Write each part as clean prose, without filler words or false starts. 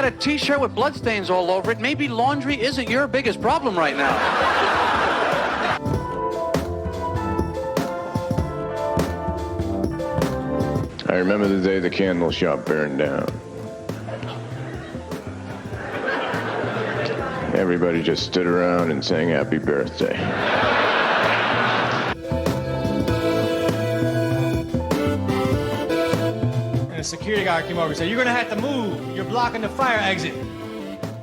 got a T-shirt with bloodstains all over it. Maybe laundry isn't your biggest problem right now. I remember the day the candle shop burned down. Everybody just stood around and sang happy birthday. And a security guard came over and said, "You're gonna have to move. You're blocking the fire exit."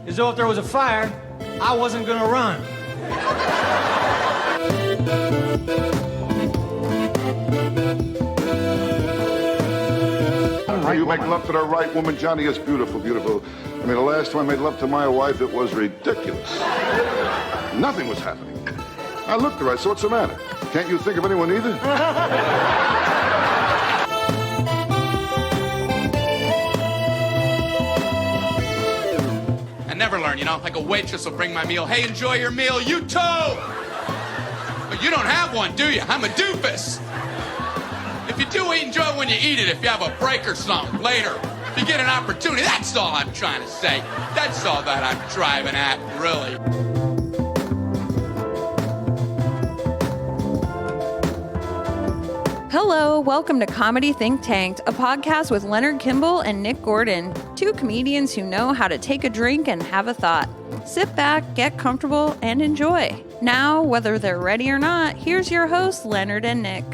As though if there was a fire, I wasn't gonna run. You make love to the right woman, Johnny, is beautiful, beautiful. I mean, the last time I made love to my wife, it was ridiculous. Nothing was happening. I looked at her, I said, "What's the matter? Can't you think of anyone either?" I never learn, you know, like a waitress will bring my meal. "Hey, enjoy your meal, you too!" But you don't have one, do you? I'm a doofus. If you do eat, enjoy it when you eat it. If you have a break or something later, if you get an opportunity, that's all I'm trying to say. That's all that I'm driving at, really. Hello, welcome to Comedy Think Tanked, a podcast with Leonard Kimball and Nick Gordon, two comedians who know how to take a drink and have a thought. Sit back, get comfortable, and enjoy. Now, whether they're ready or not, here's your hosts, Leonard and Nick.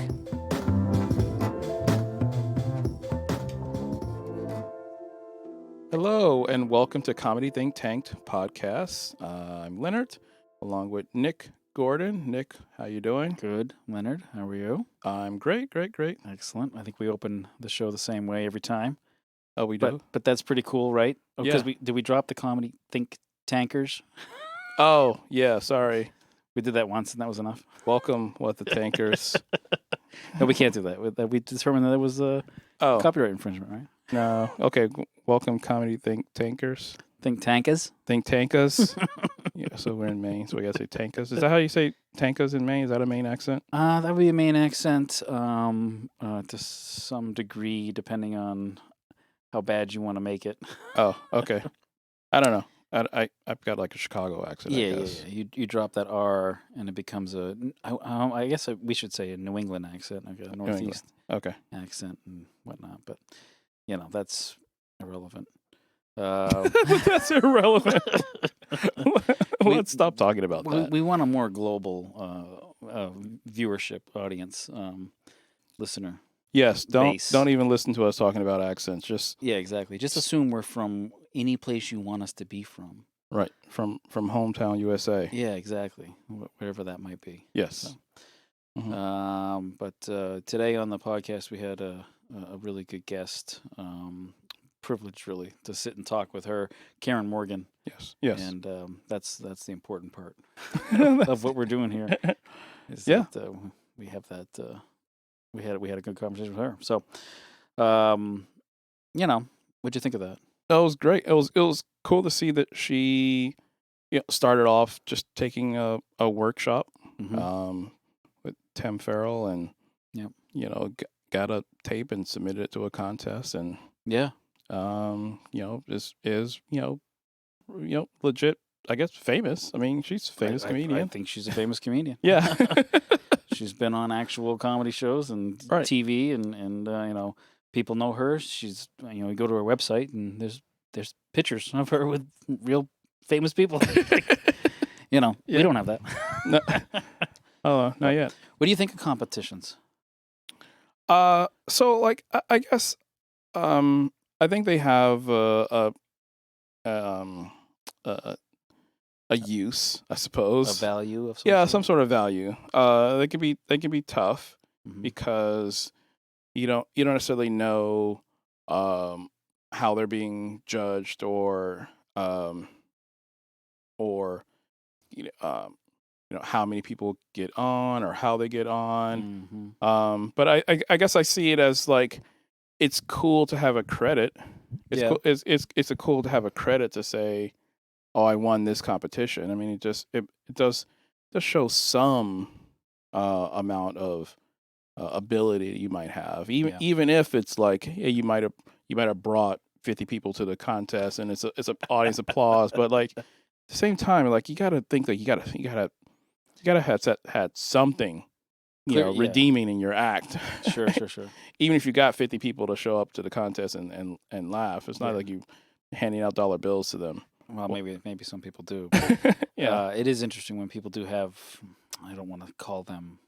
Hello, and welcome to Comedy Think Tanked podcast. I'm Leonard, along with Nick Gordon. Nick, how you doing? Good, Leonard. How are you? I'm great. Excellent. I think we open the show the same way every time. Oh, we do? But that's pretty cool, right? Oh, Yeah. Did we drop the Comedy Think Tankers? Oh, yeah, sorry. We did that once, and that was enough. Welcome, what the tankers. No, we can't do that. We determined that it was copyright infringement, right? No. Okay, welcome, Comedy Think Tankers. Think Tankers? Think Tankas. Yeah, so we're in Maine, so we gotta say Tankas. Is that how you say Tankas in Maine? Is that a Maine accent? That would be a Maine accent to some degree, depending on how bad you want to make it. Oh, okay. I don't know. I've got like a Chicago accent, I guess. Yeah. You drop that R, and it becomes I guess we should say a New England accent, like a Northeast Okay. accent and whatnot. But, that's irrelevant. That's irrelevant. Let's stop talking about that. We want a more global viewership audience, listener. Yes, base. don't even listen to us talking about accents. Just exactly. Just assume we're from any place you want us to be from. Right, from hometown USA. Yeah, exactly. Whatever that might be. Yes. So. But today on the podcast we had a really good guest. Privilege, really, to sit and talk with her, Karen Morgan. Yes. And that's the important part of what we're doing here. Is that, we have that. We had a good conversation with her. So, what'd you think of that? That was great. It was cool to see that she, started off just taking a workshop, with Tim Farrell, and got a tape and submitted it to a contest, and is legit. I guess famous. I mean, she's a famous comedian. I think she's a famous comedian. Yeah. She's been on actual comedy shows and TV, and people know her. She's you go to her website and there's pictures of her with real famous people. We don't have that. No. Oh, not yet. What do you think of competitions? So like I guess I think they have a use, I suppose. A value of some sort of value. They can be tough because you don't necessarily know how they're being judged or how many people get on or how they get on. But I guess I see it as like it's cool to have a credit. It's cool to have a credit to say, oh, I won this competition. I mean, it does show some amount of ability you might have, even if it's like, hey, you might have brought 50 people to the contest and it's a audience applause, but like at the same time, like you got to think that you got to have had something, redeeming in your act. Sure. Even if you got 50 people to show up to the contest and laugh, it's not like you handing out dollar bills to them. Well, maybe some people do. But, it is interesting when people do have, I don't want to call them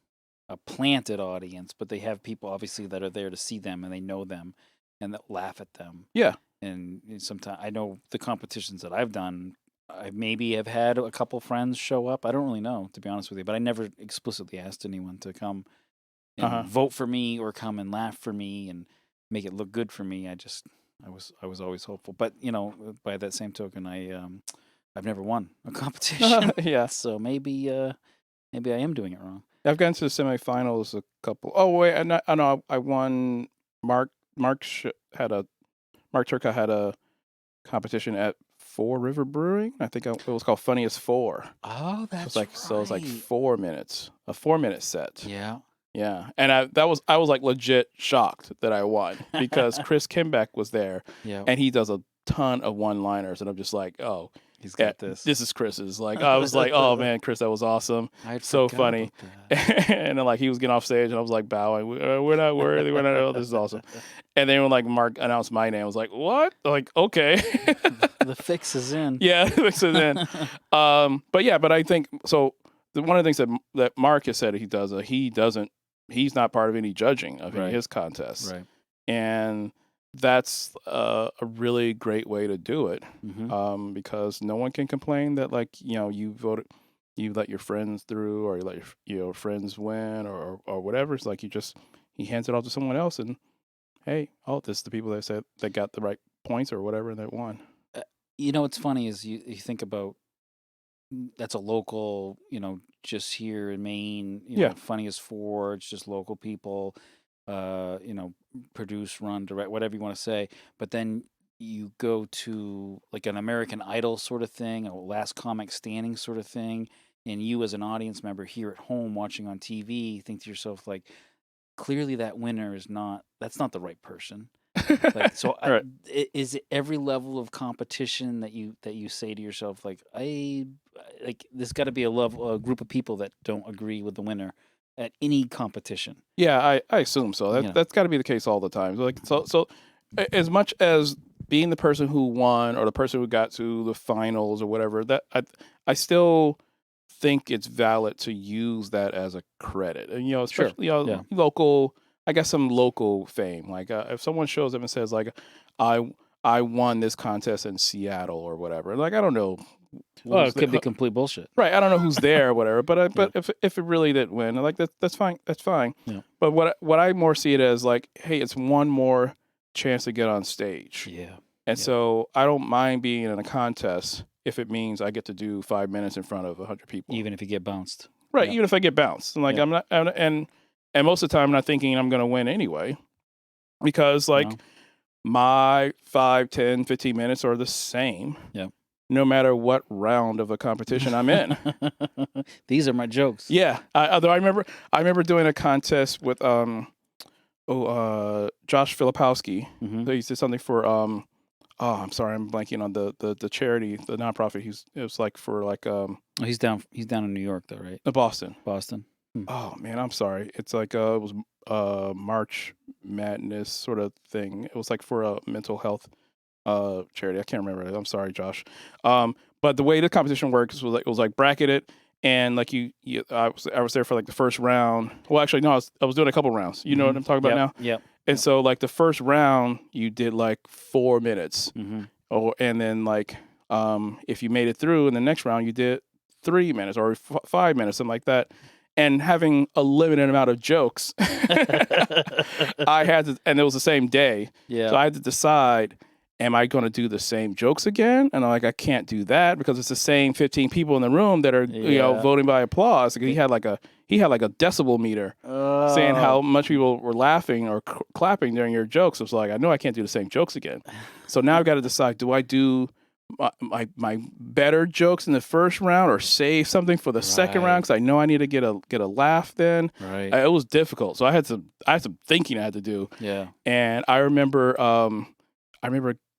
a planted audience, but they have people obviously that are there to see them and they know them and that laugh at them. Yeah. And sometimes I know the competitions that I've done, I maybe have had a couple friends show up. I don't really know, to be honest with you, but I never explicitly asked anyone to come and vote for me or come and laugh for me and make it look good for me. I was always hopeful, but by that same token, I've never won a competition. Yeah. So maybe I am doing it wrong. I've gotten to the semifinals a couple. Oh wait, I know I won. Mark Turca had a competition at Four River Brewing. I think it was called Funniest Four. Oh, that's So it was like 4 minutes, a 4-minute set. Yeah. Yeah, and I was like legit shocked that I won because Chris Kimbeck was there, and he does a ton of one-liners, and I'm just like, oh, he's got this. This is Chris's. Like I was like, oh man, Chris, that was awesome, so funny, and then like he was getting off stage, and I was like bowing, we're not worthy, we're not. Oh, this is awesome, and then when like Mark announced my name, I was like, what? Like okay, the fix is in. Yeah, the fix is in. But I think so. One of the things that Mark has said he's not part of any judging of any of his contests. Right. And that's a really great way to do it, because no one can complain that like, you voted, you let your friends through or you let your friends win or whatever. It's like he hands it off to someone else and, hey, this is the people that said that got the right points or whatever and that won. What's funny is you think about that's a local, just here in Maine, Funniest Four, it's just local people, produce, run, direct, whatever you want to say. But then you go to like an American Idol sort of thing, a Last Comic Standing sort of thing, and you as an audience member here at home watching on TV think to yourself like, clearly that winner that's not the right person. Like, so right. Is it every level of competition that you say to yourself like there's got to be a group of people that don't agree with the winner at any competition? Yeah, I assume so. That's got to be the case all the time. Like so as much as being the person who won or the person who got to the finals or whatever, that I still think it's valid to use that as a credit. And especially local. I guess some local fame. Like if someone shows up and says like, I won this contest in Seattle or whatever. Like I don't know. Well, it could be complete bullshit. Right. I don't know who's there or whatever. But but if it really didn't win, like that's fine. That's fine. Yeah. But what I more see it as like, hey, it's one more chance to get on stage. Yeah. And so I don't mind being in a contest if it means I get to do 5 minutes in front of 100 people. Even if you get bounced. Right. Even if I get bounced. And like I'm not and most of the time, I'm not thinking I'm going to win anyway, because like my 5, 10, 15 minutes are the same, no matter what round of a competition I'm in. These are my jokes. Yeah. Although I remember doing a contest with Josh Filipowski. Mm-hmm. He did something for I'm sorry, I'm blanking on the charity, the nonprofit. It was like for like he's down in New York though, right? Boston. Oh man, I'm sorry. It's like it was March Madness sort of thing. It was like for a mental health charity. I can't remember it. I'm sorry, Josh. But the way the competition works was like it was like bracketed, and like I was there for like the first round. Well, actually, no, I was doing a couple rounds. You know what I'm talking about now? Yep. And so like the first round, you did like 4 minutes, and then like if you made it through in the next round, you did 3 minutes or 5 minutes, something like that. And having a limited amount of jokes, I had to, and it was the same day. Yeah. So I had to decide, am I going to do the same jokes again? And I'm like, I can't do that because it's the same 15 people in the room that are, voting by applause. He had like a decibel meter saying how much people were laughing or clapping during your jokes. It was like, I know I can't do the same jokes again. So now I've got to decide, do I do my better jokes in the first round or save something for the second round because I know I need to get a laugh then. Right. It was difficult, so I had some thinking I had to do. Yeah. And I remember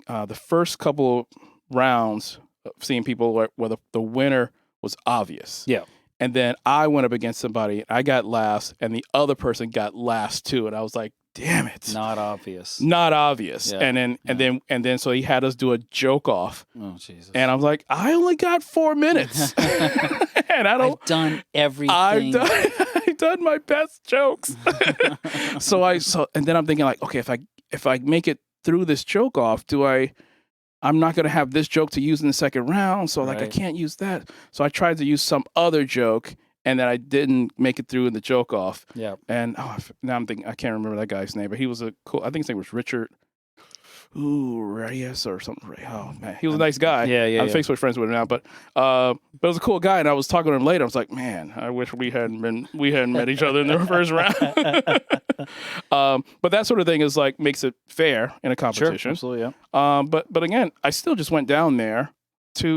the first couple rounds of seeing people where the winner was obvious. Yeah. And then I went up against somebody. I got last, and the other person got last too. And I was like, "Damn it! Not obvious. Not obvious." Yeah. And then, so he had us do a joke off. Oh Jesus! And I was like, "I only got 4 minutes, and I've done everything. I've done my best jokes." And then I'm thinking like, okay, if I make it through this joke off, I'm not going to have this joke to use in the second round, so like I can't use that. So I tried to use some other joke, and then I didn't make it through in the joke off. Yeah. And now I'm thinking I can't remember that guy's name, but he was I think his name was Richard. Reyes or something. Oh man, he was a nice guy. I'm Facebook friends with him now, but it was a cool guy. And I was talking to him later. I was like, man, I wish we hadn't met each other in the first round. But that sort of thing is like makes it fair in a competition. Sure, absolutely, yeah. But again, I still just went down there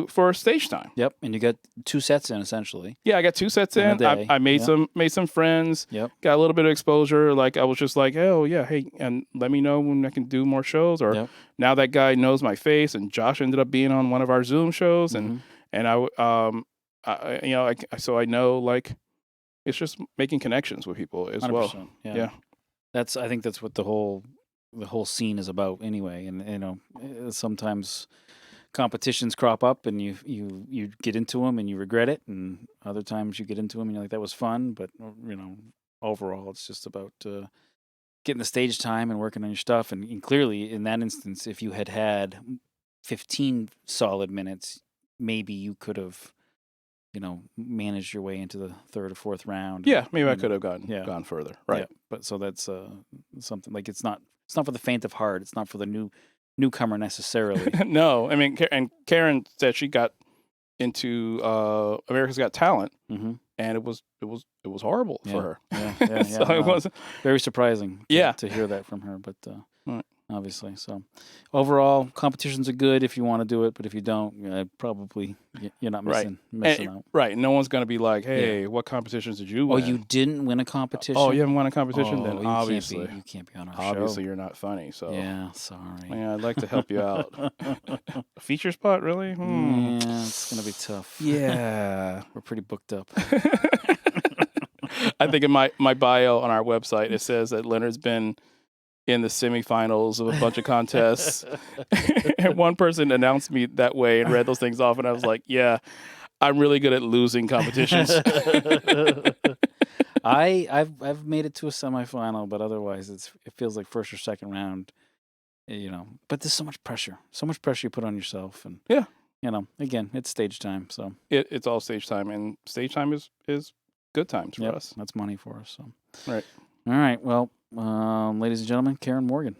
for stage time. Yep, and you got 2 sets in essentially. Yeah, I got 2 sets in. I made some friends. Yep. Got a little bit of exposure. Like I was just like, oh yeah, hey, and let me know when I can do more shows. Or now that guy knows my face. And Josh ended up being on one of our Zoom shows, and so I know like it's just making connections with people as 100%, well. Yeah. I think that's what the whole scene is about anyway. And sometimes competitions crop up and you get into them and you regret it, and other times you get into them and you're like, that was fun, but overall it's just about getting the stage time and working on your stuff. And clearly in that instance, if you had 15 solid minutes, maybe you could have managed your way into the 3rd or 4th round. Yeah, maybe I could have gone further, right? Yeah, but so that's something like it's not for the faint of heart. It's not for the newcomer necessarily. No, I mean, and Karen said she got into America's Got Talent, and it was horrible for her. Yeah, so it wasn't very surprising. To hear that from her, but obviously, so overall, competitions are good if you want to do it, but if you don't, probably you're not missing out. Right, no one's going to be like, "Hey, what competitions did you win?" Oh, you didn't win a competition? Oh, you haven't won a competition? Then obviously you can't be on our show. Obviously, you're not funny. So yeah, sorry. Yeah, I'd like to help you out. A feature spot, really? Yeah, it's gonna be tough. Yeah, we're pretty booked up. I think in my bio on our website it says that Leonard's been in the semifinals of a bunch of contests. And one person announced me that way and read those things off, and I was like, yeah, I'm really good at losing competitions. I've made it to a semifinal, but otherwise it feels like 1st or 2nd round, but there's so much pressure you put on yourself, and again, it's stage time. So it's all stage time, and stage time is good times for us. That's money for us. So right. All right. Well, ladies and gentlemen, Karen Morgan.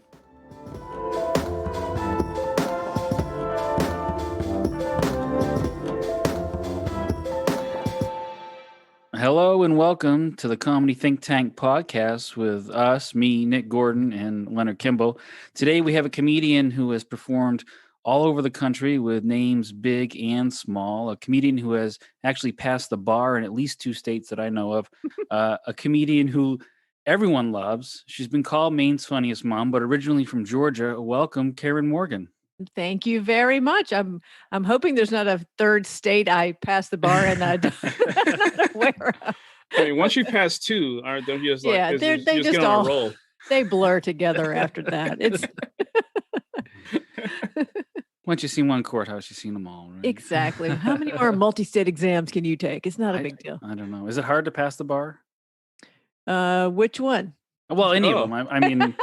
Hello and welcome to the Comedy Think Tank podcast with us, me, Nick Gordon, and Leonard Kimball. Today we have a comedian who has performed all over the country with names big and small, a comedian who has actually passed the bar in at least 2 states that I know of, a comedian who everyone loves. She's been called Maine's funniest mom, but originally from Georgia. Welcome, Karen Morgan. Thank you very much. I'm hoping there's not a 3rd state I passed the bar and I'm not aware of. I mean, once you pass 2, don't you just like they just get on a roll? They blur together after that. It's once you've seen one courthouse, you've seen them all, right? Exactly. How many more multi-state exams can you take? It's not a big deal. I don't know. Is it hard to pass the bar? Which one? Well, any of them. I mean,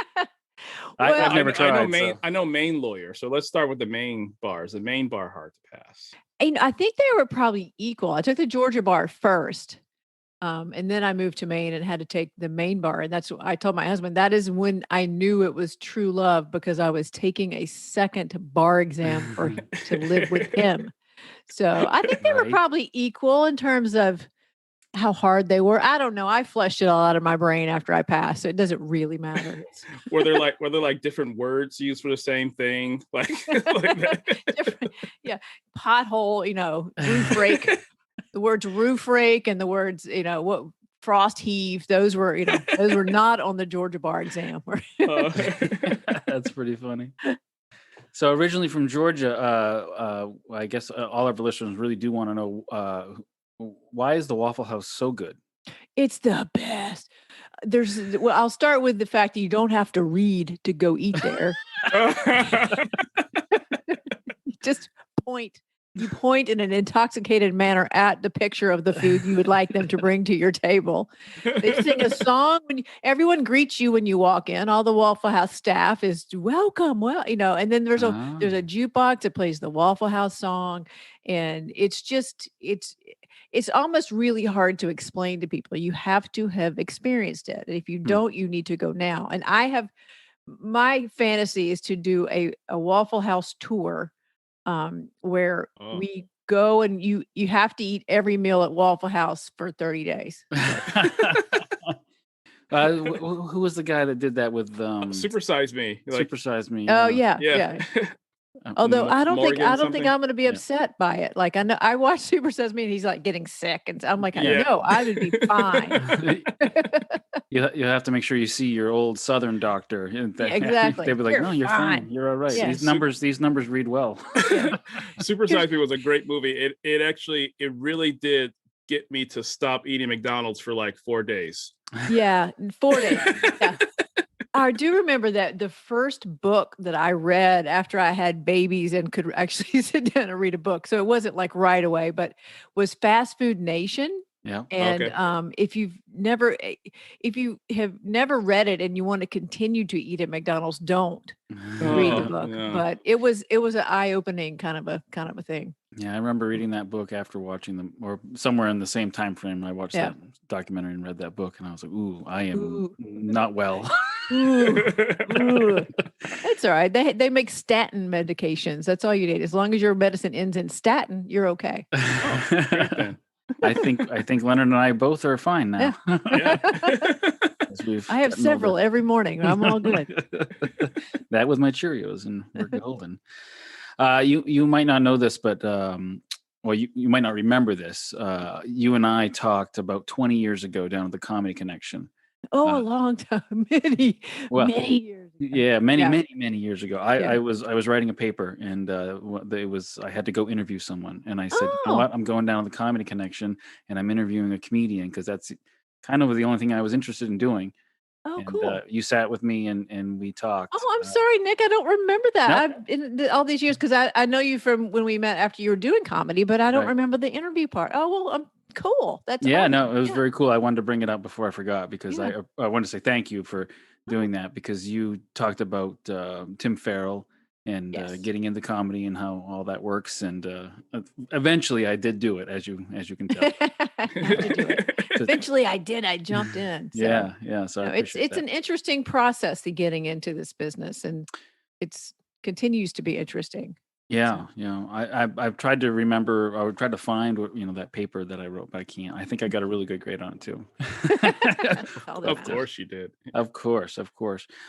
I've never tried. I know Maine lawyer. So let's start with the Maine bars. The Maine bar hard to pass. I think they were probably equal. I took the Georgia bar first. And then I moved to Maine and had to take the Maine bar. And that's what I told my husband. That is when I knew it was true love, because I was taking a second bar exam to live with him. So I think they were probably equal in terms of how hard they were. I don't know. I flushed it all out of my brain after I passed, so it doesn't really matter. were there like different words used for the same thing? Like different, pothole, roof rake. The words roof rake and the words, what frost heave, those were not on the Georgia bar exam. That's pretty funny. So originally from Georgia, I guess all of our listeners really do want to know why is the Waffle House so good? It's the best. Well, I'll start with the fact that you don't have to read to go eat there. You just point. You point in an intoxicated manner at the picture of the food you would like them to bring to your table. They sing a song everyone greets you when you walk in. All the Waffle House staff is welcome, and then there's a jukebox that plays the Waffle House song, and it's almost really hard to explain to people. You have to have experienced it. And if you don't, you need to go now. And my fantasy is to do a Waffle House tour where we go and you have to eat every meal at Waffle House for 30 days. Who was the guy that did that with Super Size Me? Super Size Me. Oh yeah. Although I don't think I'm going to be upset by it. Like I watched Super Size Me and he's like getting sick, and I'm like, I know I would be fine. You have to make sure you see your old Southern doctor. Exactly. They'd be like, no, you're fine. You're all right. Yeah. These numbers read well. Super Size Me was a great movie. It really did get me to stop eating McDonald's for like 4 days. Yeah, 4 days. Yeah. I do remember that the first book that I read after I had babies and could actually sit down and read a book, so it wasn't like right away, but was Fast Food Nation. Yeah. And if you have never read it and you want to continue to eat at McDonald's, don't read the book. Yeah. But it was an eye-opening kind of a thing. Yeah, I remember reading that book after watching them, or somewhere in the same time frame. I watched that documentary and read that book, and I was like, "Ooh, I am not well." Ooh. It's all right. They make statin medications. That's all you need. As long as your medicine ends in statin, you're okay. I think Leonard and I both are fine now. Yeah. I have several every morning. I'm all good. That with my Cheerios, and we're golden. You might not know this, but you might not remember this. You and I talked about 20 years ago down at the Comedy Connection. Oh, a long time, many years ago. Yeah, many years ago. I was writing a paper, and I had to go interview someone, and I said, you know what, I'm going down to the Comedy Connection, and I'm interviewing a comedian because that's kind of the only thing I was interested in doing. Oh, and, cool. You sat with me and we talked. Oh, I'm sorry, Nick. I don't remember that. In all these years, because I know you from when we met after you were doing comedy, but I don't remember the interview part. Oh, well, cool. That's awesome. No, it was very cool. I wanted to bring it up before I forgot because I wanted to say thank you for doing that, because you talked about Tim Farrell and getting into comedy and how all that works. And eventually I did do it, as you can tell. Eventually I did. I jumped in. So, yeah. So it's an interesting process to getting into this business, and it's continues to be interesting. Yeah, I've tried to remember. I would try to find that paper that I wrote, but I can't. I think I got a really good grade on it too. Of course you did. Of course.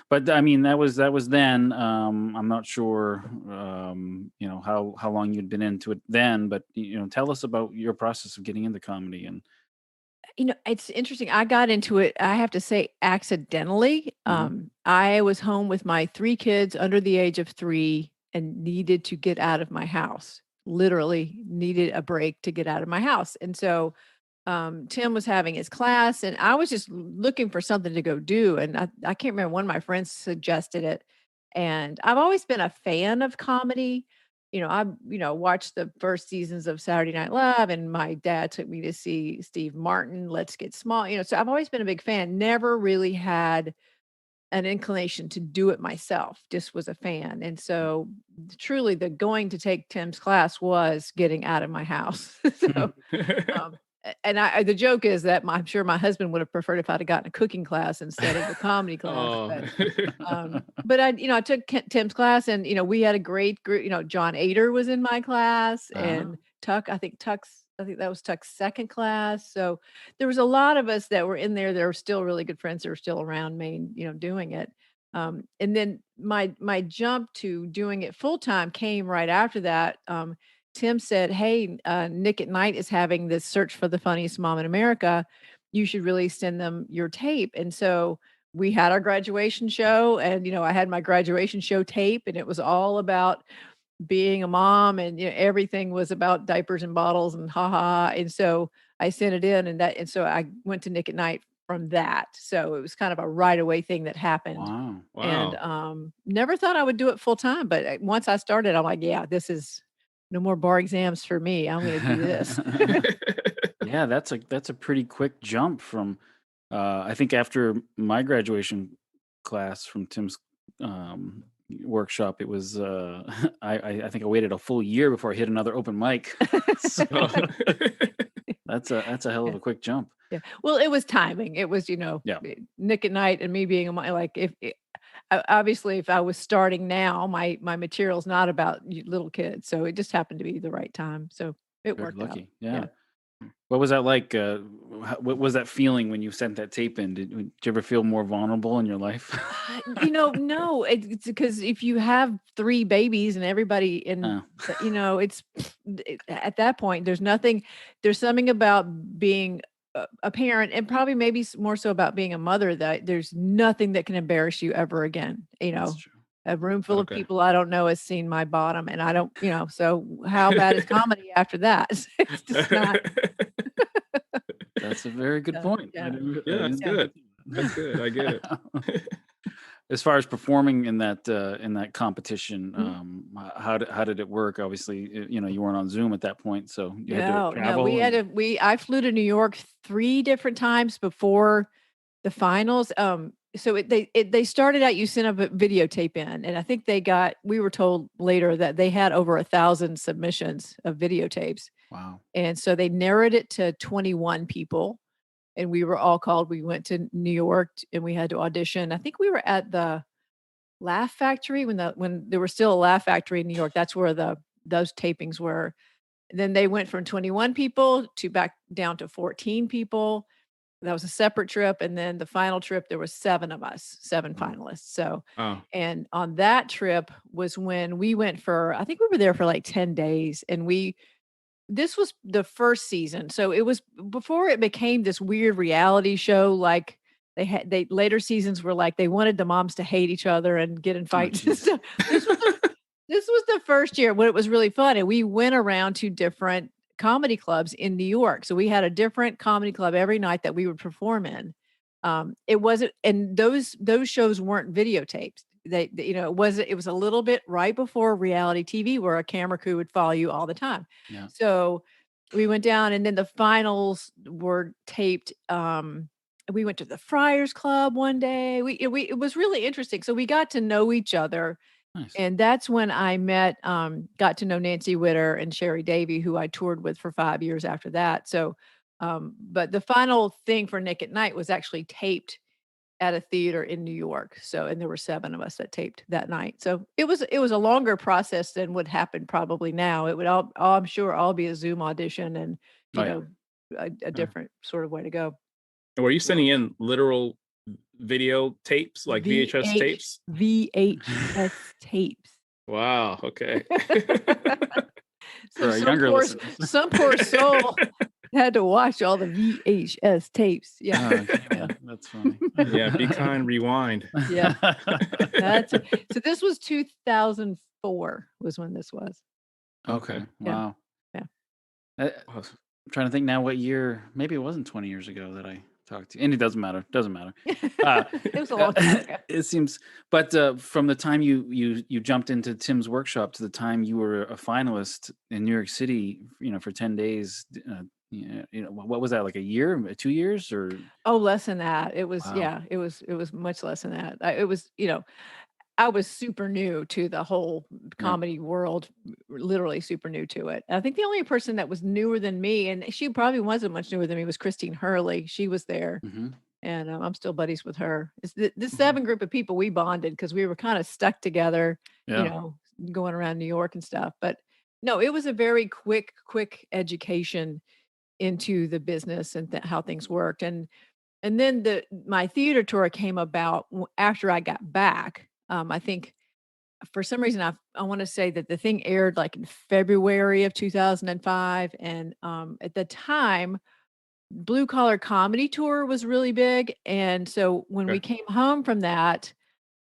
But I mean, that was then. I'm not sure, how long you'd been into it then. But tell us about your process of getting into comedy. And it's interesting. I got into it, I have to say, accidentally. I was home with my 3 kids under the age of 3. And needed to get out of my house, literally needed a break to get out of my house. And so Tim was having his class, and I was just looking for something to go do. And I can't remember, one of my friends suggested it. And I've always been a fan of comedy. I watched the first seasons of Saturday Night Live, and my dad took me to see Steve Martin, Let's Get Small. So I've always been a big fan, never really had an inclination to do it myself, just was a fan. And so truly the going to take Tim's class was getting out of my house. So, and the joke is that I'm sure my husband would have preferred if I'd have gotten a cooking class instead of a comedy class. But I took Tim's class, and, we had a great group. John Ader was in my class, and Tuck, I think that was Tuck's second class. So there was a lot of us that were in there that are still really good friends that are still around Maine, doing it. And then my jump to doing it full time came right after that. Tim said, "Hey, Nick at Night is having this search for the funniest mom in America. You should really send them your tape." And so we had our graduation show, and I had my graduation show tape, and it was all about being a mom, and everything was about diapers and bottles and ha ha. And so I sent it in, and so I went to Nick at Night from that. So it was kind of a right away thing that happened. Wow. And Wow. never thought I would do it full time, but once I started, I'm like, yeah, this is no more bar exams for me. I'm going to do this. Yeah, that's a pretty quick jump from I think after my graduation class from Tim's workshop, it was I think I waited a full year before I hit another open mic. So that's a hell of a quick jump. Yeah. Well, it was timing. It was, Yeah. Nick at Night and me being like, obviously if I was starting now, my material's not about little kids. So it just happened to be the right time. So it Very worked out. lucky. Yeah. What was that like? What was that feeling when you sent that tape in? Did you ever feel more vulnerable in your life? No, it's because if you have 3 babies and everybody it's at that point, there's something about being a parent, and probably maybe more so about being a mother, that there's nothing that can embarrass you ever again. That's true. A room full of Okay. people I don't know has seen my bottom, and I don't, so how bad is comedy after that? It's just not. That's a very good Yeah, point. yeah. I didn't- Yeah, I that's didn't- good. That's good. I get it. As far as performing in that competition, how did it work? Obviously, you weren't on Zoom at that point, so you had to travel. I flew to New York 3 different times before the finals. So they started out, you sent a videotape in, and I think we were told later that they had over 1,000 submissions of videotapes. Wow. And so they narrowed it to 21 people, and we were all called. We went to New York and we had to audition. I think we were at the Laugh Factory when there was still a Laugh Factory in New York. That's where those tapings were. And then they went from 21 people to back down to 14 people. That was a separate trip. And then the final trip, there was 7 of us, 7 finalists. So, Oh, and on that trip was when we went I think we were there for like 10 days, and this was the first season. So it was before it became this weird reality show. Like they later seasons were like, they wanted the moms to hate each other and get in fights and geez. stuff. This was the first year when it was really fun. And we went around to different comedy clubs in New York. So we had a different comedy club every night that we would perform in. It wasn't, and those shows weren't videotaped. It was a little bit right before reality TV where a camera crew would follow you all the time. Yeah. So we went down, and then the finals were taped. We went to the Friars Club one day. It was really interesting. So we got to know each other. Nice. And that's when I got to know Nancy Witter and Sherry Davy, who I toured with for 5 years after that. So, but the final thing for Nick at Night was actually taped at a theater in New York. So, and there were 7 of us that taped that night. So it was a longer process than would happen probably now. It would I'm sure all be a Zoom audition, and a different sort of way to go. and were you sending in literal video tapes, like VHS tapes? VHS tapes. Wow. Okay. For our younger listeners. Some poor soul had to watch all the VHS tapes. Yeah. Yeah, that's funny. Yeah. Be kind. Rewind. Yeah. So this was 2004 was when this was. Okay. Yeah. Wow. Yeah. I'm trying to think now what year. Maybe it wasn't 20 years ago that I talked to you. And it doesn't matter. It was a long time ago. It seems, but from the time you jumped into Tim's workshop to the time you were a finalist in New York City, for 10 days, what was that, like a year, 2 years, or? Oh, less than that. It was, Wow. yeah, it was much less than that. It was, I was super new to the whole comedy world, literally super new to it. I think the only person that was newer than me, and she probably wasn't much newer than me, was Christine Hurley. She was there, Mhm. and I'm still buddies with her. It's this 7 group of people, we bonded because we were kind of stuck together, Yeah. going around New York and stuff. But no, it was a very quick education into the business and how things worked. And then my theater tour came about after I got back. I think for some reason I want to say that the thing aired like in February of 2005, and at the time Blue Collar Comedy Tour was really big, and so when we came home from that,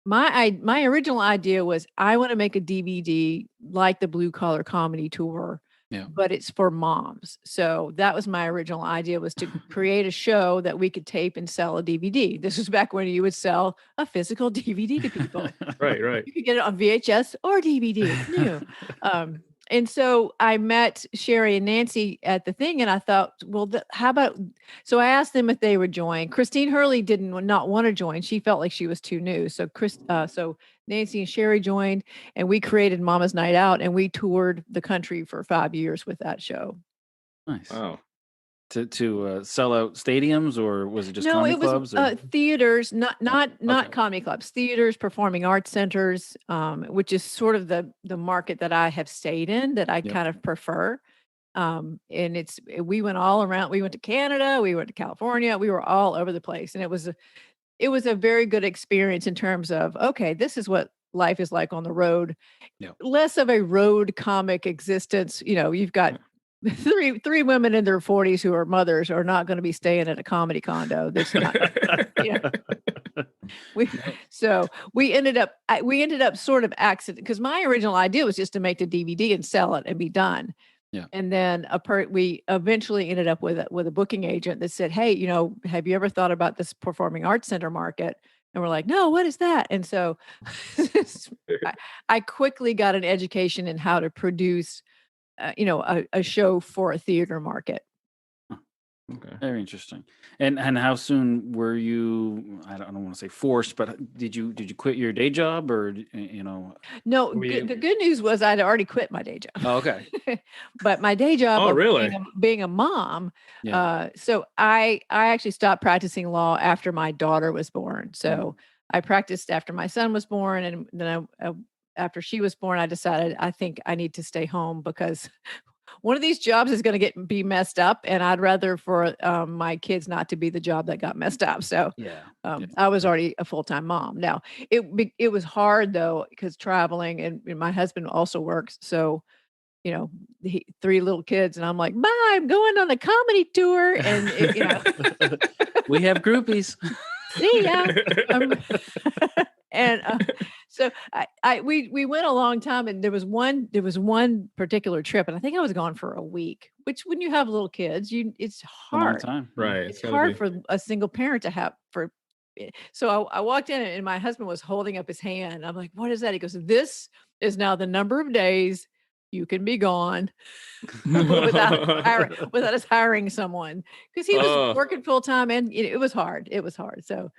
my original idea was I want to make a DVD like the Blue Collar Comedy Tour, Yeah. but it's for moms. So that was my original idea, was to create a show that we could tape and sell a DVD. This was back when you would sell a physical DVD to people. Right. You could get it on VHS or DVD. It's new. And so I met Sherry and Nancy at the thing, and I thought, well, how about? So I asked them if they would join. Christine Hurley not want to join. She felt like she was too new. So so Nancy and Sherry joined, and we created Mama's Night Out, and we toured the country for 5 years with that show. Nice. Wow. To sell out stadiums, or was it just No, comedy it was clubs? Or? theaters, not Okay. comedy clubs, theaters, performing arts centers, which is sort of the market that I have stayed in, that I Yep. kind of prefer. And we went all around. We went to Canada, we went to California, we were all over the place, and it was a very good experience in terms of, okay, this is what life is like on the road. Yep. Less of a road comic existence. You've got three women in their 40s who are mothers are not going to be staying at a comedy condo. That's not. We ended up sort of accident, because my original idea was just to make the DVD and sell it and be done. Yeah. And then we eventually ended up with a booking agent that said, "Hey, have you ever thought about this performing arts center market?" And we're like, "No, what is that?" And so I quickly got an education in how to produce a show for a theater market. Okay. Very interesting. And how soon were you? I don't want to say forced, but did you quit your day job, or No, Were you- the good news was I'd already quit my day job. Oh, okay. But my day job, Oh, of really? being a mom, Yeah. so I actually stopped practicing law after my daughter was born. So I practiced after my son was born, and then after she was born, I decided I think I need to stay home, because one of these jobs is going to be messed up, and I'd rather for my kids not to be the job that got messed up. So Yeah. I was already a full-time mom. Now it was hard though, because traveling, and my husband also works. So, 3 little kids, and I'm like, "Bye, I'm going on a comedy tour." And We have groupies. see ya. And so we went a long time, and there was one particular trip, and I think I was gone for a week, which when you have little kids, it's A long hard. time. Right. It's hard for a single parent to have so I walked in, and my husband was holding up his hand. I'm like, "What is that?" He goes, "This is now the number of days you can be gone without us hiring someone," because he was Oh. working full time, and it was hard. It was hard. So,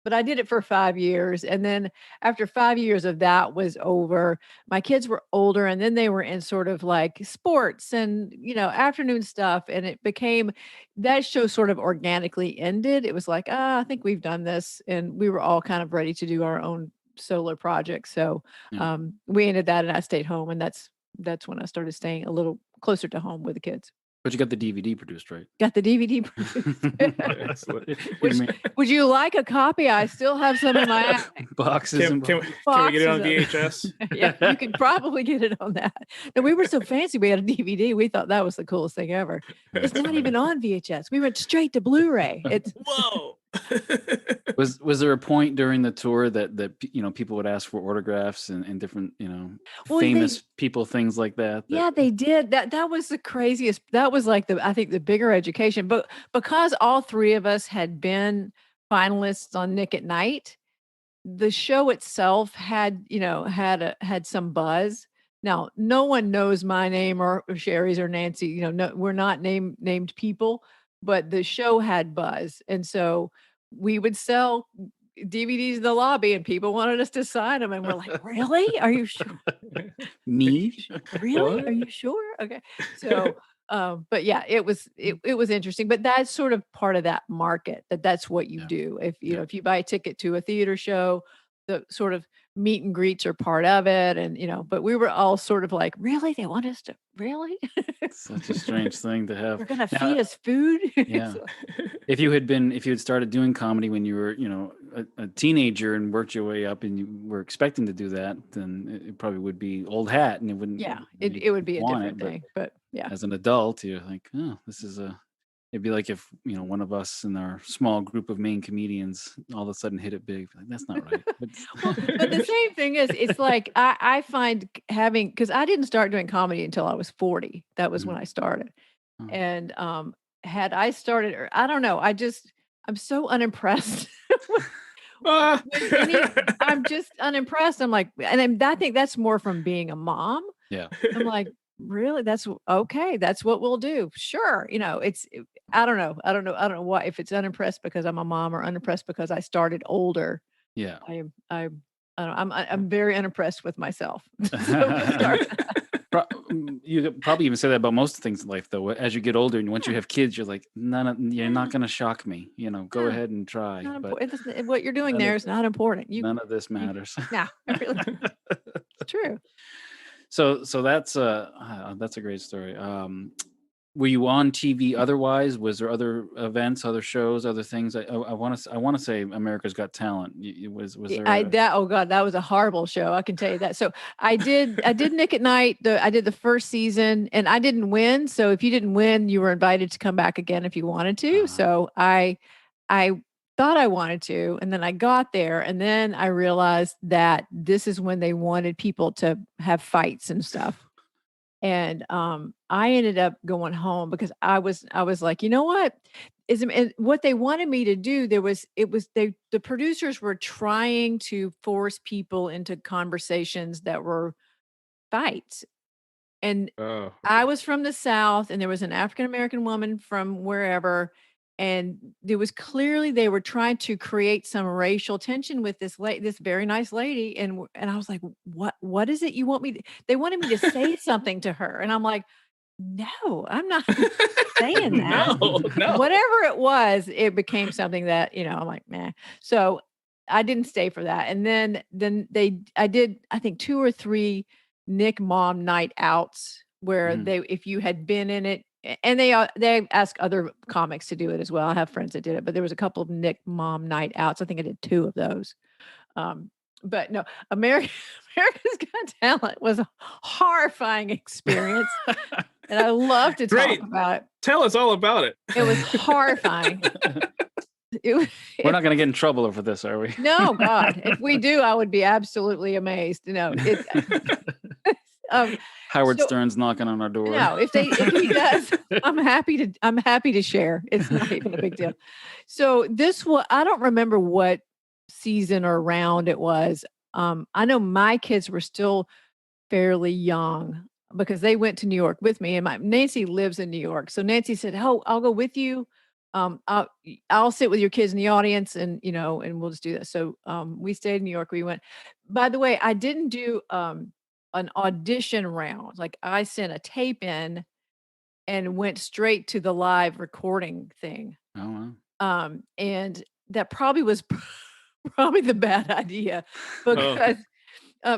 but I did it for 5 years, and then after 5 years of that was over, my kids were older, and then they were in sort of like sports and afternoon stuff, and it became that show sort of organically ended. It was like, I think we've done this, and we were all kind of ready to do our own solo project. So Yeah. we ended that, and I stayed home, and that's when I started staying a little closer to home with the kids. But you got the DVD produced, right? Got the DVD produced. Excellent. Would you like a copy? I still have some in my attic. Boxes Can and we get it on Boxes of- VHS? Yeah, you can probably get it on that. No, we were so fancy. We had a DVD. We thought that was the coolest thing ever. It's not even on VHS. We went straight to Blu-ray. It's Whoa. Was there a point during the tour that people would ask for autographs and different Well, famous people, things like that? yeah, they did. That was the craziest. That was like I think the bigger education. But because all 3 of us had been finalists on Nick at Night, the show itself had some buzz. Now, no one knows my name or Sherry's or Nancy. No, we're not named people, but the show had buzz, and so we would sell DVDs in the lobby, and people wanted us to sign them, and we're like, "Really? Are you sure? Me? Really? What? Are you sure?" Okay, so. But yeah, it was interesting, but that's sort of part of that market, that's what you Yeah. do. If Yeah. if you buy a ticket to a theater show, the sort of meet and greets are part of it. And but we were all sort of like, "Really? They want us to really? Such a strange thing to have. We're gonna Now, feed us food?" Yeah. So- If you had started doing comedy when you were, a teenager and worked your way up and you were expecting to do that, then it probably would be old hat and it wouldn't. yeah, you'd it would be a want different but thing, but yeah. as an adult, you're like, oh, this is It'd be like if, one of us in our small group of Maine comedians all of a sudden hit it big. Like, that's not right. But the same thing is, it's like I find because I didn't start doing comedy until I was 40. That was when I started. Oh. And had I started, or I don't know, I'm so unimpressed. I'm just unimpressed. I'm like, I think that's more from being a mom. Yeah. I'm like, really? That's okay. That's what we'll do. Sure. I don't know. I don't know why, if it's unimpressed because I'm a mom or unimpressed because I started older. Yeah. I'm very unimpressed with myself. You could probably even say that about most things in life, though. As you get older and once you have kids, you're like, you're not going to shock me. Go ahead and try. But what you're doing there is not important. None of this matters. No, it's true. So that's a great story. Were you on TV otherwise? Was there other events, other shows, other things? I want to say America's Got Talent. Was there? That was a horrible show. I can tell you that. So I did Nick at Night. I did the first season, and I didn't win. So if you didn't win, you were invited to come back again if you wanted to. So I thought I wanted to, and then I got there, and then I realized that this is when they wanted people to have fights and stuff. And I ended up going home because I was like, you know what? And what they wanted me to do, the producers were trying to force people into conversations that were fights. And I was from the South, and there was an African American woman from wherever. And there was clearly they were trying to create some racial tension with this very nice lady. And I was like, what is it you want me to? They wanted me to say something to her. And I'm like, no, I'm not saying that. No. Whatever it was, it became something that, I'm like, meh. So I didn't stay for that. And then I did, I think 2 or 3 Nick Mom night outs where if you had been in it, and they ask other comics to do it as well. I have friends that did it, but there was a couple of Nick Mom night outs. I think I did 2 of those. But no, America's Got Talent was a horrifying experience. And I love to talk about it. Tell us all about it. It was horrifying. We're not going to get in trouble over this, are we? No, God. If we do, I would be absolutely amazed. Howard Stern's knocking on our door. No, if he does, I'm happy to share. It's not even a big deal. So I don't remember what season or round it was. I know my kids were still fairly young because they went to New York with me, and Nancy lives in New York. So Nancy said, "Oh, I'll go with you. I'll sit with your kids in the audience, and and we'll just do that." So we stayed in New York. We went. By the way, I didn't do an audition round. Like I sent a tape in and went straight to the live recording thing. Oh, wow. And that probably was the bad idea because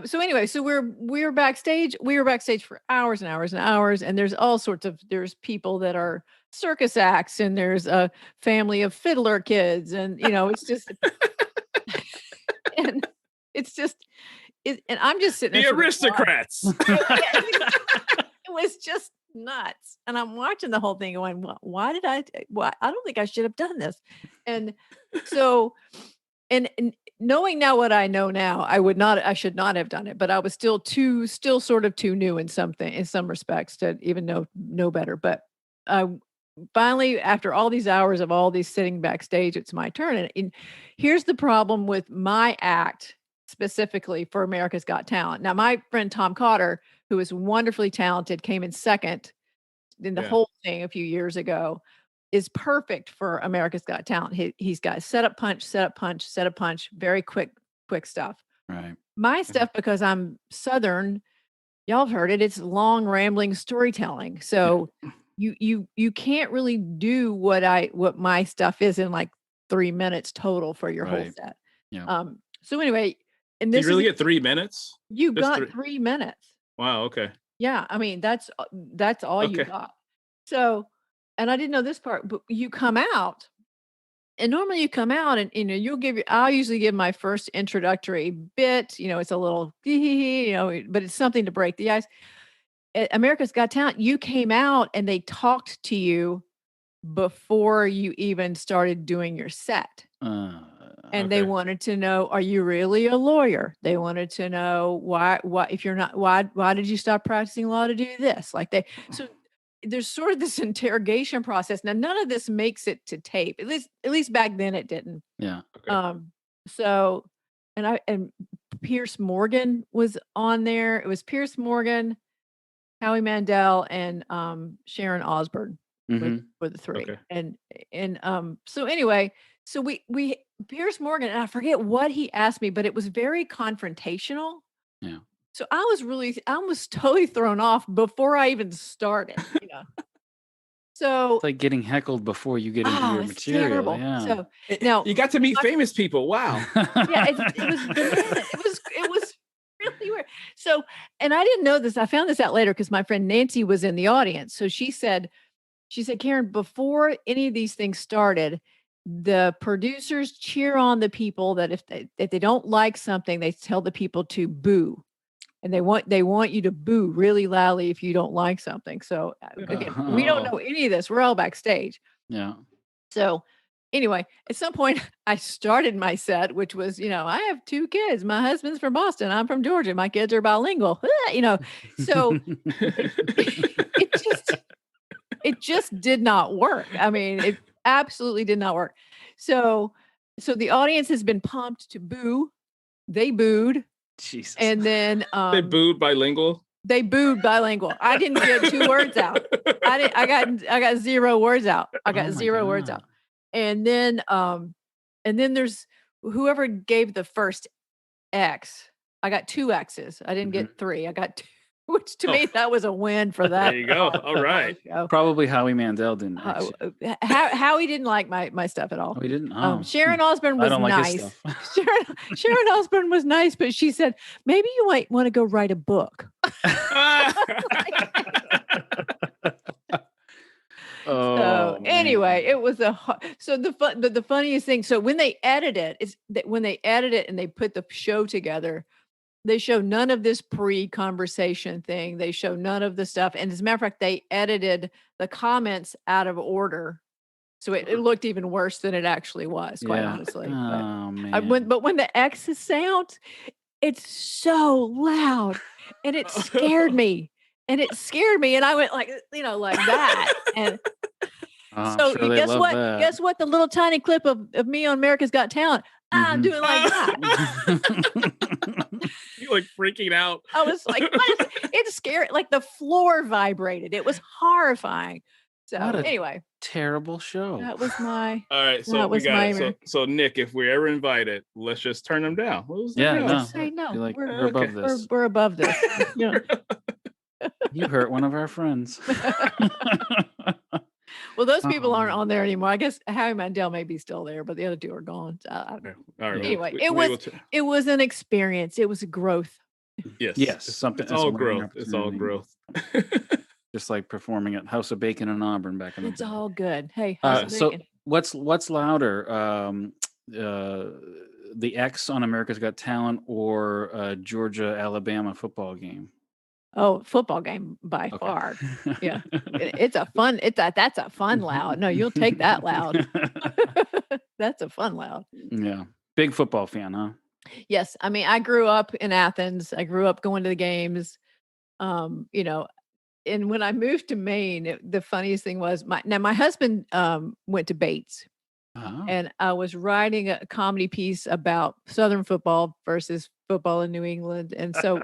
so anyway, so we're backstage. We were backstage for hours and hours and hours, and there's people that are circus acts, and there's a family of fiddler kids, and it's just and it's just and I'm just sitting there. The aristocrats. It was just nuts. And I'm watching the whole thing going, why I don't think I should have done this. And so, and knowing now what I know now, I should not have done it, but I was still sort of too new in some respects to even know better. But finally, after all these hours of all these sitting backstage, it's my turn. And here's the problem with my act specifically for America's Got Talent. Now, my friend Tom Cotter, who is wonderfully talented, came in second in the whole thing a few years ago, is perfect for America's Got Talent. He's got set up punch, very quick stuff. Right. My stuff, because I'm Southern, y'all have heard it, it's long, rambling storytelling. So you can't really do what my stuff is in like 3 minutes total for your whole set. Yeah. So anyway, and Do this you really get 3 minutes? You Just got 3 minutes. Wow. Okay. Yeah, I mean that's all you got. So, and I didn't know this part, but you come out, and normally you come out, and I'll usually give my first introductory bit. It's a little but it's something to break the ice. At America's Got Talent, you came out and they talked to you before you even started doing your set. And they wanted to know, are you really a lawyer? They wanted to know why if you're not, why did you stop practicing law to do this? So there's sort of this interrogation process. Now, none of this makes it to tape. At least back then it didn't. Yeah. Okay. So, and Pierce Morgan was on there. It was Pierce Morgan, Howie Mandel, and Sharon Osbourne were the three. Okay. And so anyway, so we Pierce Morgan, and I forget what he asked me, but it was very confrontational. Yeah. So I was totally thrown off before I even started. So It's like getting heckled before you get into your it's material. terrible. Yeah. So now You got to meet famous people. Wow. yeah, it was bananas. It was really weird. So, and I didn't know this. I found this out later because my friend Nancy was in the audience. So she said, Karen, before any of these things started, the producers cheer on the people that if they don't like something, they tell the people to boo. And they want you to boo really loudly if you don't like something. So again, we don't know any of this. We're all backstage. Yeah. So anyway, at some point I started my set, which was, I have 2 kids. My husband's from Boston. I'm from Georgia. My kids are bilingual. So it just did not work. I mean, it absolutely did not work. So the audience has been pumped to boo. They booed. Jesus. And then They booed bilingual. They booed bilingual. I didn't get 2 words out. I got 0 words out. I got 0 words out. And then there's whoever gave the first X. I got 2 X's. I didn't get 3. I got 2, which to me that was a win for that. There you go. All right. Probably Howie Mandel didn't. Howie didn't like my stuff at all. Oh, he didn't. Oh. Sharon Osbourne was I don't like nice. his stuff. Sharon Osbourne was nice, but she said maybe you might want to go write a book. So anyway, it was the funniest thing. So when they edit it, and they put the show together, they show none of this pre-conversation thing. They show none of the stuff. And as a matter of fact, they edited the comments out of order. So it looked even worse than it actually was, quite honestly. But when the X's sound, it's so loud and it scared me. And I went like that. And so guess what? That. Guess what? The little tiny clip of me on America's Got Talent, I'm doing like that. You like freaking out. I was like, it's scary. Like the floor vibrated. It was horrifying. So anyway, terrible show. That was my. All right, so we got it. So Nick, if we're ever invited, let's just turn them down. Say no. Like, we're above this. We're above this. You hurt one of our friends. Well, those people aren't on there anymore. I guess Howie Mandel may be still there, but the other 2 are gone. So All right. Anyway, it was an experience. It was a growth. Yes. Something. It's all growth. It's all growth. Just like performing at House of Bacon in Auburn back in the day. It's all good. Hey, so what's louder? The X on America's Got Talent or Georgia Alabama football game? Oh, football game by far. Yeah. That's a fun loud. No, you'll take that loud. That's a fun loud. Yeah. Big football fan, huh? Yes. I mean, I grew up in Athens. I grew up going to the games. And when I moved to Maine, the funniest thing was my husband went to Bates. Oh. And I was writing a comedy piece about Southern football versus football in New England. And so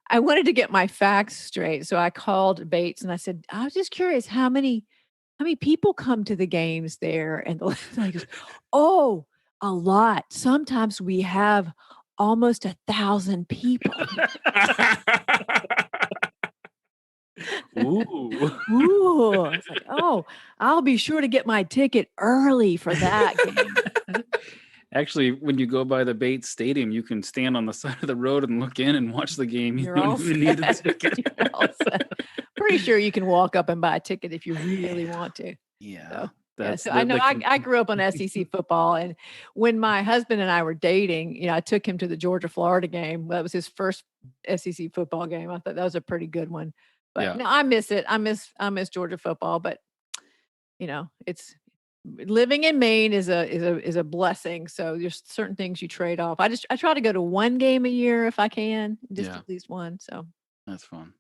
I wanted to get my facts straight. So I called Bates and I said, I was just curious how many people come to the games there? And the guy goes, oh, a lot. Sometimes we have almost 1,000 people. Ooh. I was like, oh, I'll be sure to get my ticket early for that game. Actually, when you go by the Bates Stadium, you can stand on the side of the road and look in and watch the game. You don't even need a ticket. You're all set. Pretty sure you can walk up and buy a ticket if you really want to. Yeah. So I know I grew up on SEC football, and when my husband and I were dating, I took him to the Georgia Florida game. That was his first SEC football game. I thought that was a pretty good one. But no, I miss it. I miss Georgia football. But it's living in Maine is a blessing. So there's certain things you trade off. I try to go to one game a year if I can, just Yeah. at least one. So That's fun.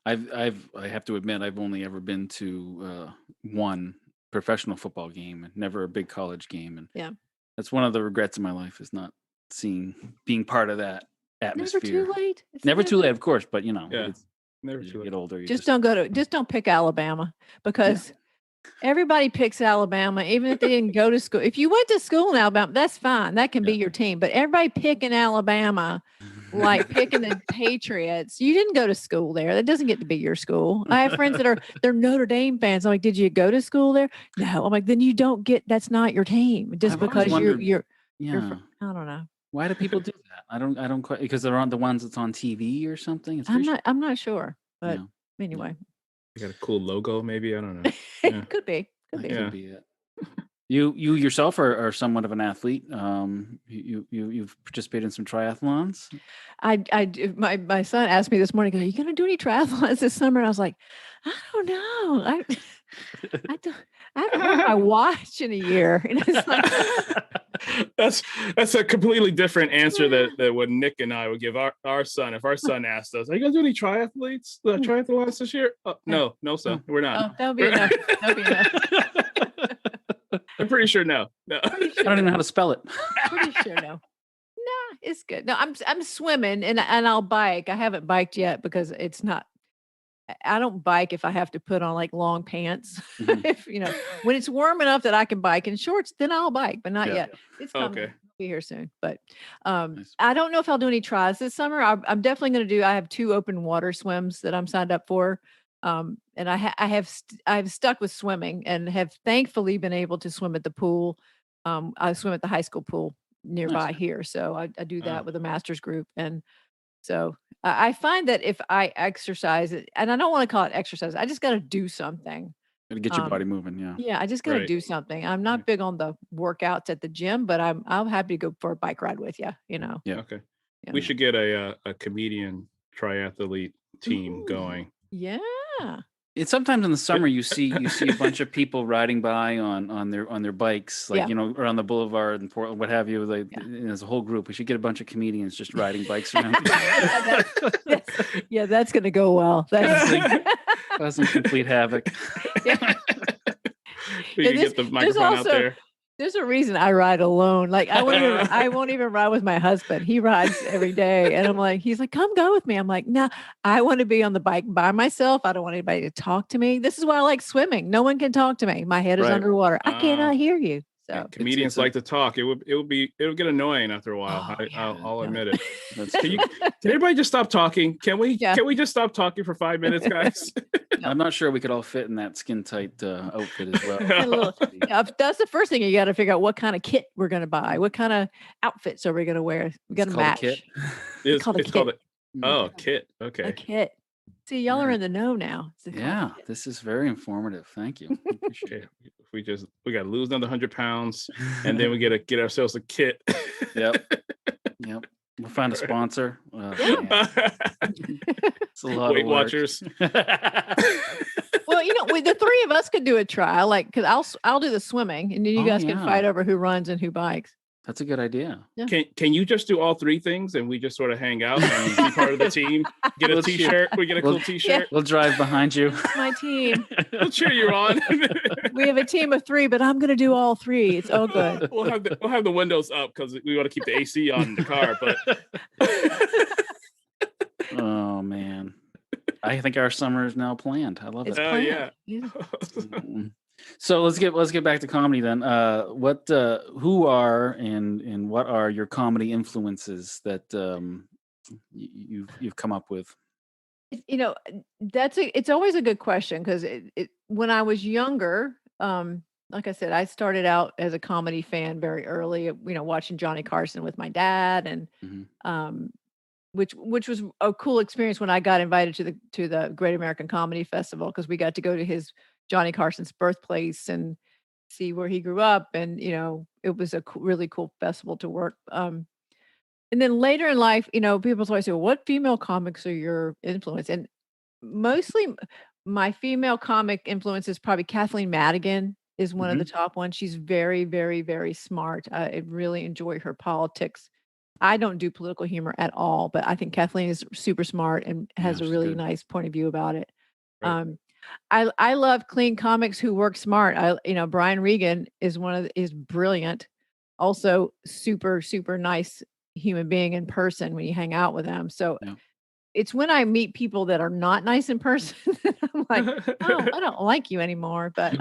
I have to admit, I've only ever been to one professional football game, and never a big college game, and yeah, that's one of the regrets of my life, is not being part of that atmosphere. never too late. It's Never too late, of course, but Yeah. it's, Never as too you late. get older, you just don't pick Alabama, because everybody picks Alabama, even if they didn't go to school. If you went to school in Alabama, that's fine. That can be your team. But everybody picking Alabama, like picking the Patriots, you didn't go to school there. That doesn't get to be your school. I have friends that they're Notre Dame fans. I'm like, did you go to school there? No. I'm like, then you don't get. That's not your team. Just I've always because wondered- you're yeah. I don't know. Why do people do that? I don't quite, because they're on the ones that's on TV or something. It's pretty I'm not sure. But Yeah. anyway, You got a cool logo, maybe. I don't know. Yeah. could be. Could That be. Yeah. could be it. You yourself are somewhat of an athlete. You've participated in some triathlons. My son asked me this morning, "Are you going to do any triathlons this summer?" And I was like, "I don't know. I haven't worn my watch in a year." And it's like, That's a completely different answer that what Nick and I would give our son if our son asked us, "Are you gonna do any triathlons this year?" Oh, no, son, we're oh, not. that'll be enough. That'll be enough. I'm pretty sure no. I don't even know how to spell it. Pretty sure no. Nah, it's good. No, I'm swimming and I'll bike. I haven't biked yet because it's not. I don't bike if I have to put on like long pants. Mhm. If when it's warm enough that I can bike in shorts, then I'll bike, but not Yeah. yet. It's coming. Okay. It'll be here soon. But Nice. I don't know if I'll do any tries this summer. I'm definitely going to do. I have 2 open water swims that I'm signed up for. And I've stuck with swimming and have thankfully been able to swim at the pool. I swim at the high school pool nearby here, so I do that with a master's group. And so I find that if I exercise it, and I don't want to call it exercise, I just got to do something. Gotta get your body moving. Yeah. Yeah, I just got to Right. do something. I'm not big on the workouts at the gym, but I'm happy to go for a bike ride with you. Yeah. Okay. Yeah. We should get a comedian triathlete team Ooh. going. Yeah. It's sometimes in the summer you see a bunch of people riding by on their bikes, like Yeah. around the boulevard and Portland, what have you. Like as a whole group, we should get a bunch of comedians just riding bikes around. Yeah, that's going to go well. That's Cause some complete havoc. We Yeah, can get the microphone out also- there. There's a reason I ride alone. Like I won't even ride with my husband. He rides every day. And I'm like, he's like, come go with me. I'm like, no, I want to be on the bike by myself. I don't want anybody to talk to me. This is why I like swimming. No one can talk to me. My head is Right. underwater. I cannot hear you. So Comedians it's a- like to talk. It would get annoying after a while. Oh, yeah, I'll no. admit it. That's Can everybody just stop talking? Can we Yeah. just stop talking for 5 minutes, guys? I'm not sure we could all fit in that skin tight outfit as well. a little- yeah, that's the first thing you got to figure out what kind of kit we're going to buy. What kind of outfits are we going to wear? We got to It's called a match. kit. It's called a called kit. kit. A Okay. kit. See, y'all are in the know now. It's called a Yeah, kit. this is very informative. Thank you. Okay. We got to lose another 100 pounds, and then we got to get ourselves a kit. Yep. We'll find a sponsor. Oh, Yeah. man. It's a lot Weight of work. Watchers. Well, the 3 of us could do a trial, like because I'll do the swimming, and then you Oh, guys can yeah. fight over who runs and who bikes. That's a good idea. Can you just do all 3 things and we just sort of hang out and be part of the team? Get a Let's shoot. t-shirt. We get a cool Well, t-shirt. We'll drive behind you. It's my team. We'll cheer you on. We have a team of 3, but I'm going to do all 3. It's all good. We'll have the windows up because we want to keep the AC on in the car. But Oh man, I think our summer is now planned. I love It's it. Oh, planned. yeah. Mm. So let's get back to comedy then. Who are and what are your comedy influences that you've come up with? It's always a good question because when I was younger, like I said, I started out as a comedy fan very early. Watching Johnny Carson with my dad, and Mhm. which was a cool experience when I got invited to the Great American Comedy Festival because we got to go to his Johnny Carson's birthplace and see where he grew up, and it was a really cool festival to work. And then later in life, people always say, well, "What female comics are your influence?" And mostly my female comic influence is probably Kathleen Madigan is one of the Mhm. top ones. She's very, very, very smart. I really enjoy her politics. I don't do political humor at all, but I think Kathleen is super smart and Yeah, has a she's really good. nice point of view about it. Right. I love clean comics who work smart. Brian Regan is brilliant. Also super, super nice human being in person when you hang out with him. So Yeah. it's when I meet people that are not nice in person that I'm like, oh, I don't like you anymore. But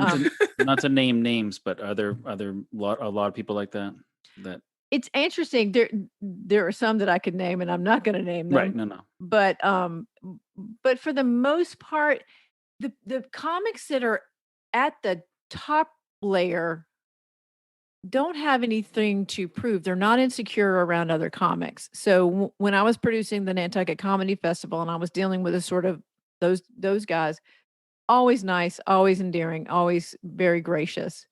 Not to name names, but are there a lot of people like that? That it's interesting. There are some that I could name, and I'm not going to name right? them. No. But for the most part, the comics that are at the top layer don't have anything to prove. They're not insecure around other comics. So when I was producing the Nantucket Comedy Festival and I was dealing with a sort of those guys, always nice, always endearing, always very gracious.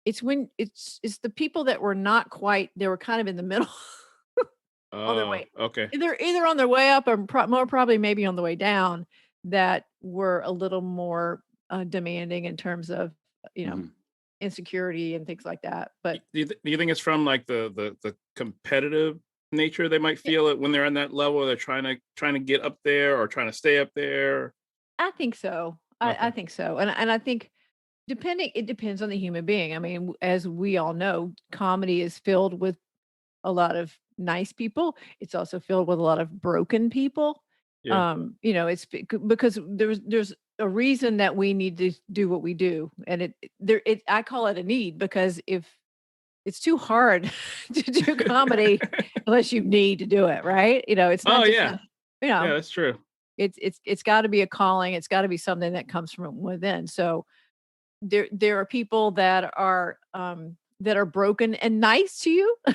It's when it's the people that were not quite, they were kind of in the middle on their way. Okay. They're either on their way up or more probably maybe on the way down, that were a little more demanding in terms of, you know, Mhm. insecurity and things like that. But Do you think it's from like the competitive nature they might yeah, feel it when they're on that level? They're trying to get up there or trying to stay up there. I think so. I Okay. think so. And I think it depends on the human being. I mean, as we all know, comedy is filled with a lot of nice people. It's also filled with a lot of broken people. Yeah. It's because there's a reason that we need to do what we do, and I call it a need, because if it's too hard to do comedy unless you need to do it, right? It's Oh not just yeah. you Yeah, know, that's true. it's got to be a calling. It's got to be something that comes from within. So there are people that are broken and nice to you, Uh-huh.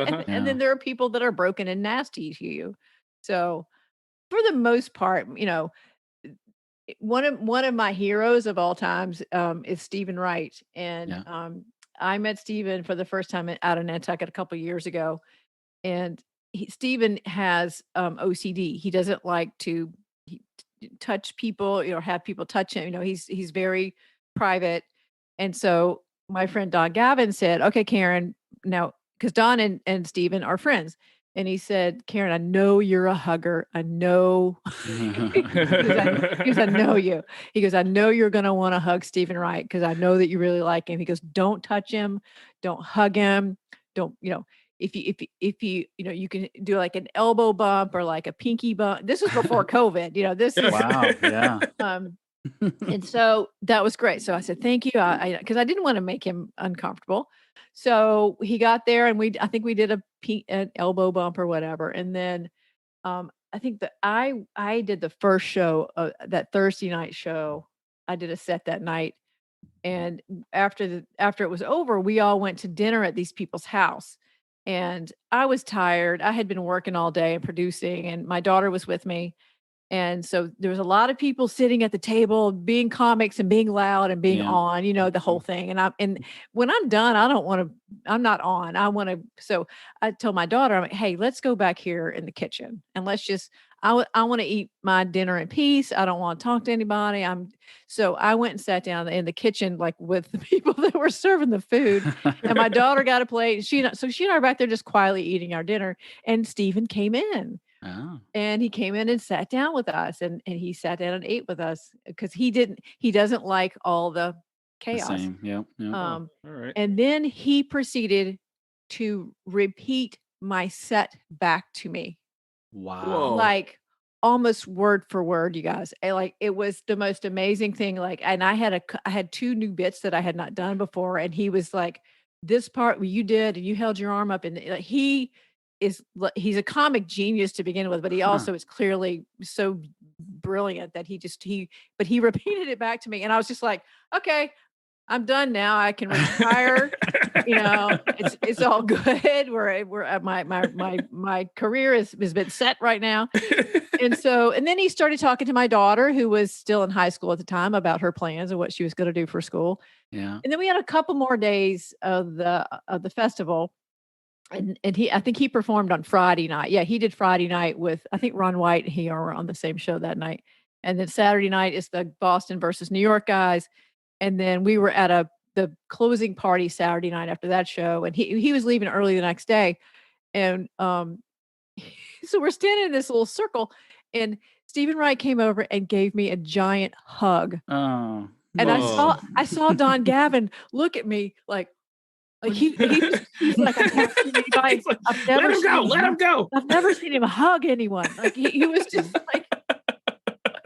and Yeah. then there are people that are broken and nasty to you. So for the most part, one of my heroes of all times is Steven Wright, and Yeah. I met Steven for the first time out of Nantucket a couple of years ago, and Steven has OCD. He doesn't like to touch people, have people touch him. He's very private, and so my friend Don Gavin said, "Okay, Karen, now," because Don and Steven are friends, and he said, "Karen, I know you're a hugger. I know." He goes, "I know you." He goes, "I know you're gonna want to hug Stephen Wright because I know that you really like him." He goes, "Don't touch him, don't hug him, don't, if you you can do like an elbow bump or like a pinky bump." This was before COVID, this is Wow. Yeah. and so that was great. So I said, "Thank you," because I didn't want to make him uncomfortable. So he got there, and I think we did an elbow bump or whatever, and then I think that I did the first show, that Thursday night show. I did a set that night, and after it was over, we all went to dinner at these people's house. And I was tired. I had been working all day and producing, and my daughter was with me. And so there was a lot of people sitting at the table being comics and being loud and being Yeah. on, the whole thing. And when I'm done, I'm not on. So I told my daughter, I'm like, "Hey, let's go back here in the kitchen and I want to eat my dinner in peace. I don't want to talk to anybody." So I went and sat down in the kitchen, like with the people that were serving the food. And my daughter got a plate. So she and I are back there just quietly eating our dinner. And Stephen came in. Oh. And he came in and sat down with us, and he sat down and ate with us because he doesn't like all the The chaos. same. Yeah. Yeah. Oh, all right. And then he proceeded to repeat my set back to me, Wow. Whoa. like almost word for word, you guys. Like, it was the most amazing thing. Like, and I had two new bits that I had not done before, and he was like, "This part where you did, and you held your arm up," and like, he's a comic genius to begin with, but he Huh. also is clearly so brilliant that he repeated it back to me, and I was just like, "Okay, I'm done now. I can retire." It's all good. We're at my career has been set right now. And then he started talking to my daughter, who was still in high school at the time, about her plans and what she was going to do for school. Yeah. And then we had a couple more days of the festival. And I think he performed on Friday night. Yeah, he did Friday night with, I think Ron White and he are on the same show that night. And then Saturday night is the Boston versus New York guys. And then we were at the closing party Saturday night after that show, and he was leaving early the next day. And so we're standing in this little circle, and Steven Wright came over and gave me a giant hug. Oh. And I saw Don Gavin look at me like he's like, I've never seen anybody. Let him go. I've never seen him hug anyone. Like he was just like,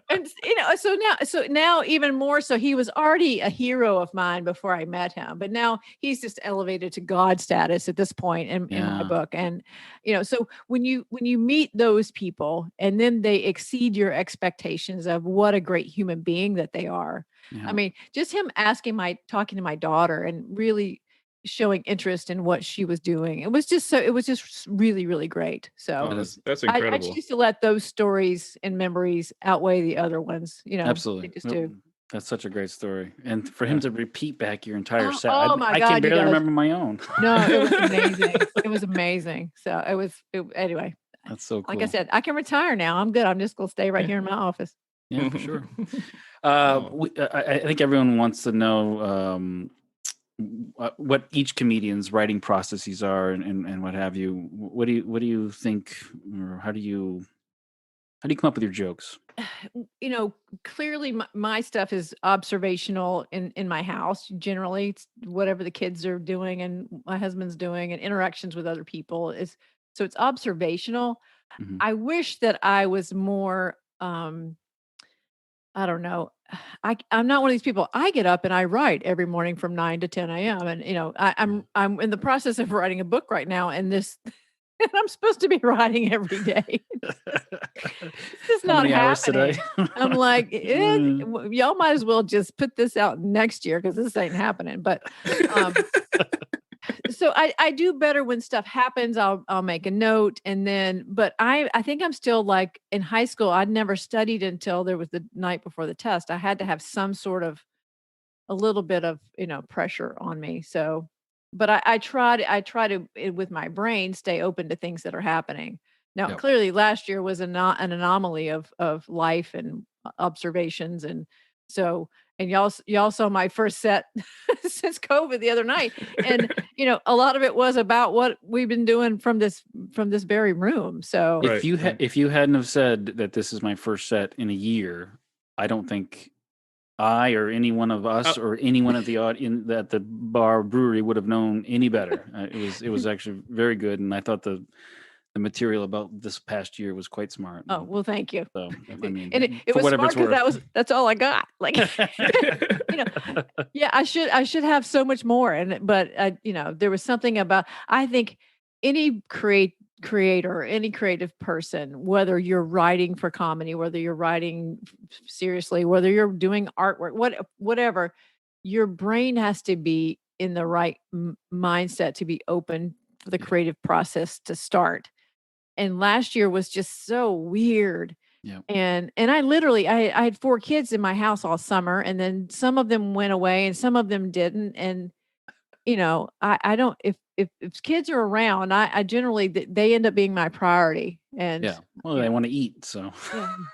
and so now even more so, he was already a hero of mine before I met him, but now he's just elevated to God status at this point in my book. And so when you meet those people and then they exceed your expectations of what a great human being that they are. Yeah. I mean, just him talking to my daughter and really showing interest in what she was doing. It was just really, really great. So that's incredible. I choose to let those stories and memories outweigh the other ones. Absolutely. They just do. That's such a great story. And for him to repeat back your entire set, my God, I can barely remember my own. No, it was amazing. It was amazing. So anyway. That's so cool. Like I said, I can retire now. I'm good. I'm just going to stay right here in my office. Yeah, for sure. I think everyone wants to know what each comedian's writing processes are and what have you. What do you think, or how do you come up with your jokes? Clearly my stuff is observational in my house. Generally, it's whatever the kids are doing and my husband's doing and interactions with other people so it's observational. Mm-hmm. I wish that I was more, I don't know. I'm not one of these people. I get up and I write every morning from 9 to 10 a.m. And I'm in the process of writing a book right now, and and I'm supposed to be writing every day. This is not happening. I'm like, y'all might as well just put this out next year because this ain't happening. But so I do better when stuff happens. I'll make a note, but I think I'm still like in high school. I'd never studied until there was the night before the test. I had to have some sort of a little bit of pressure on me. So, but I try to with my brain stay open to things that are happening. Now, clearly, last year was an anomaly of life and observations, and so. And y'all saw my first set since COVID the other night. And, a lot of it was about what we've been doing from this very room. So if you hadn't have said that this is my first set in a year, I don't think I or any one of us or anyone at the at the bar brewery would have known any better. It was actually very good. And I thought the material about this past year was quite smart. Oh, well, thank you. So, I mean, and it was smart because that's all I got. Like, yeah, I should have so much more. But there was something about, I think any creator, any creative person, whether you're writing for comedy, whether you're writing seriously, whether you're doing artwork, whatever, your brain has to be in the right mindset to be open for the creative process to start. And last year was just so weird. Yeah. And I had 4 kids in my house all summer, and then some of them went away and some of them didn't. And, I don't, if kids are around, I generally, they end up being my priority. And yeah, well, they want to eat. So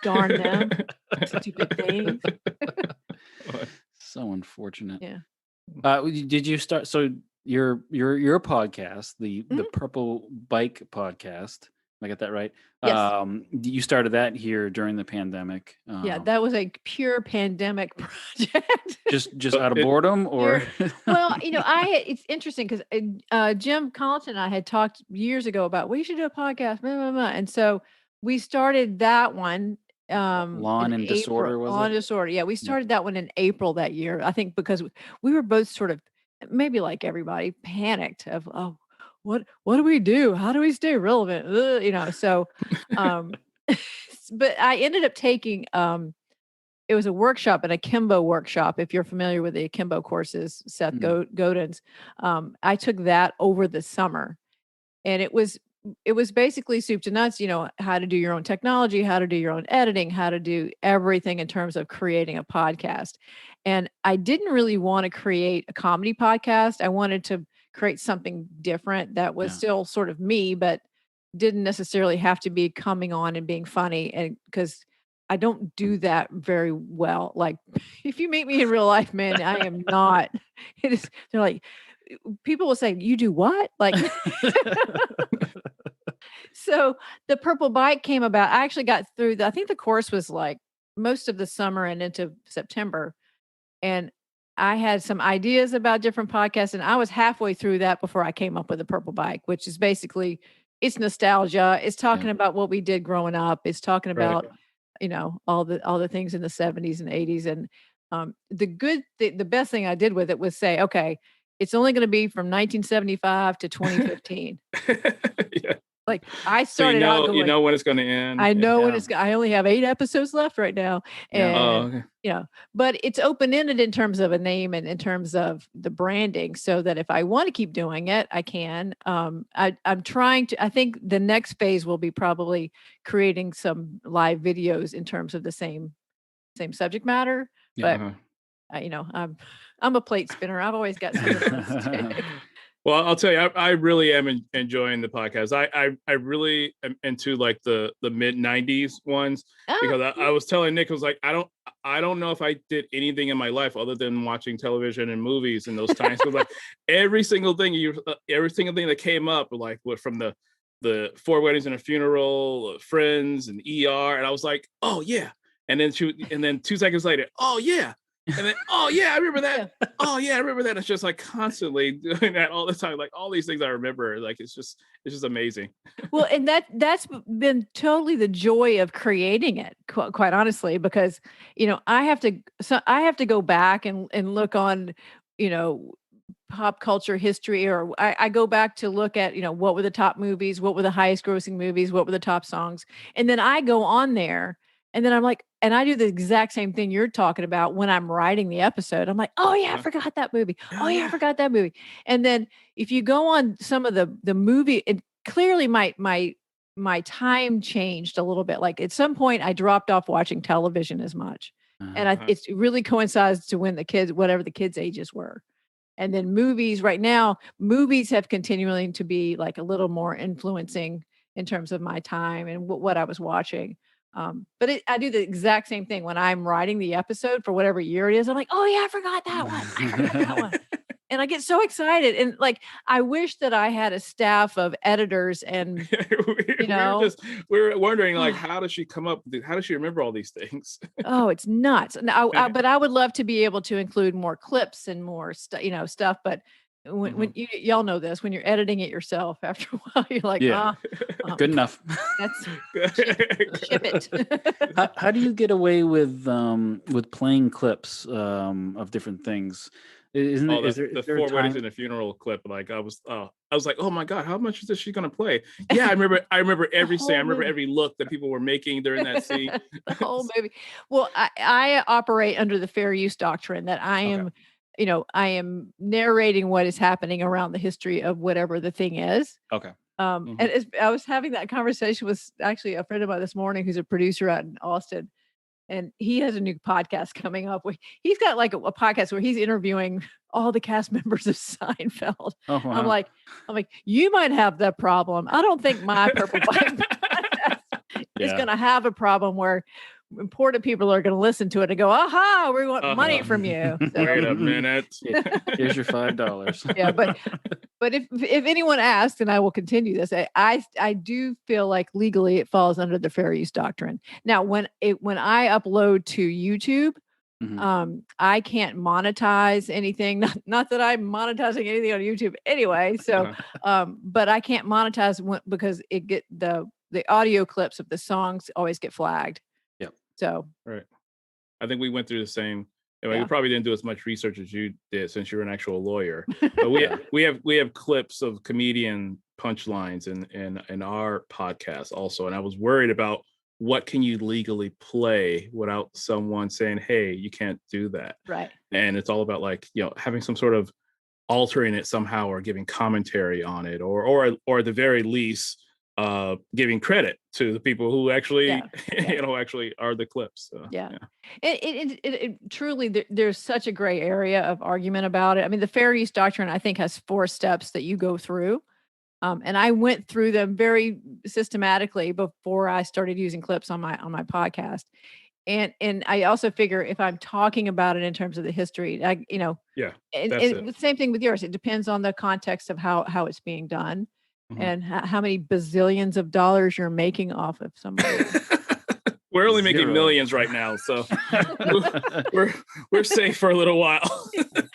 darn them. Stupid things. So unfortunate. Yeah. Did you start? So your podcast, the Purple Bike podcast. I got that right? Yes. You started that here during the pandemic. Yeah, that was a pure pandemic project. just out of boredom, or? Well, it's interesting because Jim Colleton and I had talked years ago about we should do a podcast, blah, blah, blah. And so we started that one. Lawn and Disorder, was it? Lawn and Disorder. Yeah, we started that one in April that year. I think because we were both sort of, maybe like everybody, panicked of, what do we do? How do we stay relevant? So, but I ended up taking, it was a workshop, an akimbo workshop. If you're familiar with the akimbo courses, Seth Godin's, I took that over the summer, and it was basically soup to nuts, how to do your own technology, how to do your own editing, how to do everything in terms of creating a podcast. And I didn't really want to create a comedy podcast. I wanted to create something different that was still sort of me, but didn't necessarily have to be coming on and being funny. And because I don't do that very well. Like if you meet me in real life, man, I am not. It is. They're like, people will say, "You do what?" Like, so the purple bike came about. I actually got through I think the course was like most of the summer and into September, and I had some ideas about different podcasts, and I was halfway through that before I came up with the purple bike, which is basically it's nostalgia. It's talking about what we did growing up. It's talking about all the things in the 70s and 80s. And the best thing I did with it was say, okay, it's only going to be from 1975 to 2015. Yeah. Like I started out going, you know when it's going to end. I know when I only have 8 episodes left right now. And but it's open-ended in terms of a name and in terms of the branding, so that if I want to keep doing it, I can. I'm trying to, I think the next phase will be probably creating some live videos in terms of the same subject matter. But I'm a plate spinner. I've always got something. Well, I'll tell you, I really am enjoying the podcast. I really am into like the mid 90s ones, because I was telling Nick, I was like, I don't know if I did anything in my life other than watching television and movies in those times. Because like every single thing that came up, like from the 4 Weddings and a Funeral, Friends and ER, and I was like, oh yeah, and then 2 seconds later, oh yeah. And then, oh yeah, I remember that. Oh yeah, I remember that. It's just like constantly doing that all the time. Like all these things I remember. Like it's just amazing. Well, and that's been totally the joy of creating it, quite honestly, because I have to go back and look on, pop culture history, or I go back to look at, what were the top movies, what were the highest grossing movies, what were the top songs, and then I go on there. And then I'm like, and I do the exact same thing you're talking about when I'm writing the episode. I'm like, oh yeah, I forgot that movie. Oh yeah, I forgot that movie. And then if you go on some of the movie, it clearly my time changed a little bit. Like at some point I dropped off watching television as much. And it really coincides to when whatever the kids' ages were. And then right now, movies have continuing to be like a little more influencing in terms of my time and what I was watching. But I do the exact same thing when I'm writing the episode for whatever year it is. I'm like, oh yeah, I forgot that one. I forgot that one. And I get so excited. And like, I wish that I had a staff of editors and, we're wondering like, how does she remember all these things? Oh, it's nuts. But I would love to be able to include more clips and more stuff. But when y'all know this, when you're editing it yourself, after a while, you're like, good enough. That's ship it. How do you get away with playing clips of different things? Is there the 4 Weddings and a Funeral clip? Like I was like, oh my god, how much is she gonna play? Yeah, I remember every scene. I remember every look that people were making during that scene. The whole movie. Well, I operate under the fair use doctrine that I am. I am narrating what is happening around the history of whatever the thing is. Okay. And I was having that conversation with actually a friend of mine this morning who's a producer out in Austin, and he has a new podcast coming up. He's got like a podcast where he's interviewing all the cast members of Seinfeld. Oh, wow. I'm like, you might have that problem. I don't think my Purple Bike is going to have a problem where important people are going to listen to it and go, aha, we want money from you. So, wait a minute. Here's your $5. Yeah, but if anyone asks, and I will continue this, I do feel like legally it falls under the fair use doctrine. Now, when I upload to YouTube, I can't monetize anything. Not that I'm monetizing anything on YouTube anyway. So, but I can't monetize because the audio clips of the songs always get flagged. So right, I think we went through the same. We probably didn't do as much research as you did since you're an actual lawyer. But we have clips of comedian punchlines in our podcast also, and I was worried about what can you legally play without someone saying, "Hey, you can't do that." Right. And it's all about like having some sort of altering it somehow or giving commentary on it, or at the very least. Giving credit to the people who actually, actually are the clips. So, It truly, there's such a gray area of argument about it. I mean, the fair use doctrine, I think, has 4 steps that you go through. And I went through them very systematically before I started using clips on my podcast. And I also figure if I'm talking about it in terms of the history, and the same thing with yours. It depends on the context of how it's being done, and how many bazillions of dollars you're making off of somebody. We're only making millions right now, so we're safe for a little while.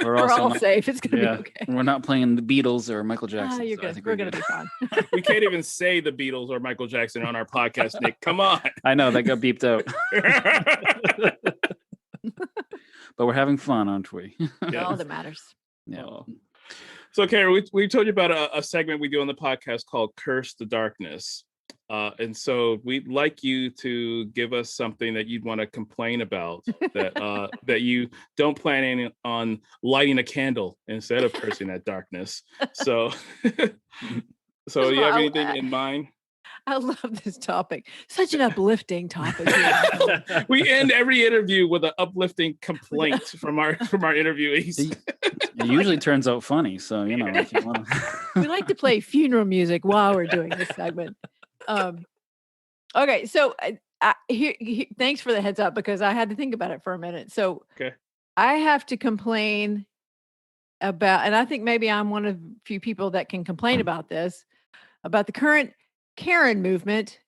We're all safe. It's gonna be okay. We're not playing the Beatles or Michael Jackson. We're gonna be fine. We can't even say the Beatles or Michael Jackson on our podcast, Nick. Come on. I know that got beeped out. But we're having fun, aren't we? All that matters. Yeah. So, Karen, we told you about a segment we do on the podcast called Curse the Darkness. And so we'd like you to give us something that you'd want to complain about that you don't plan on lighting a candle instead of cursing that darkness. So, do you have anything in mind? I love this topic. Such an uplifting topic. We end every interview with an uplifting complaint from our interviewees. It usually turns out funny. So, if you want to. We like to play funeral music while we're doing this segment. Okay, so thanks for the heads up because I had to think about it for a minute. So I have to complain about, and I think maybe I'm one of the few people that can complain about this, about the current Karen movement.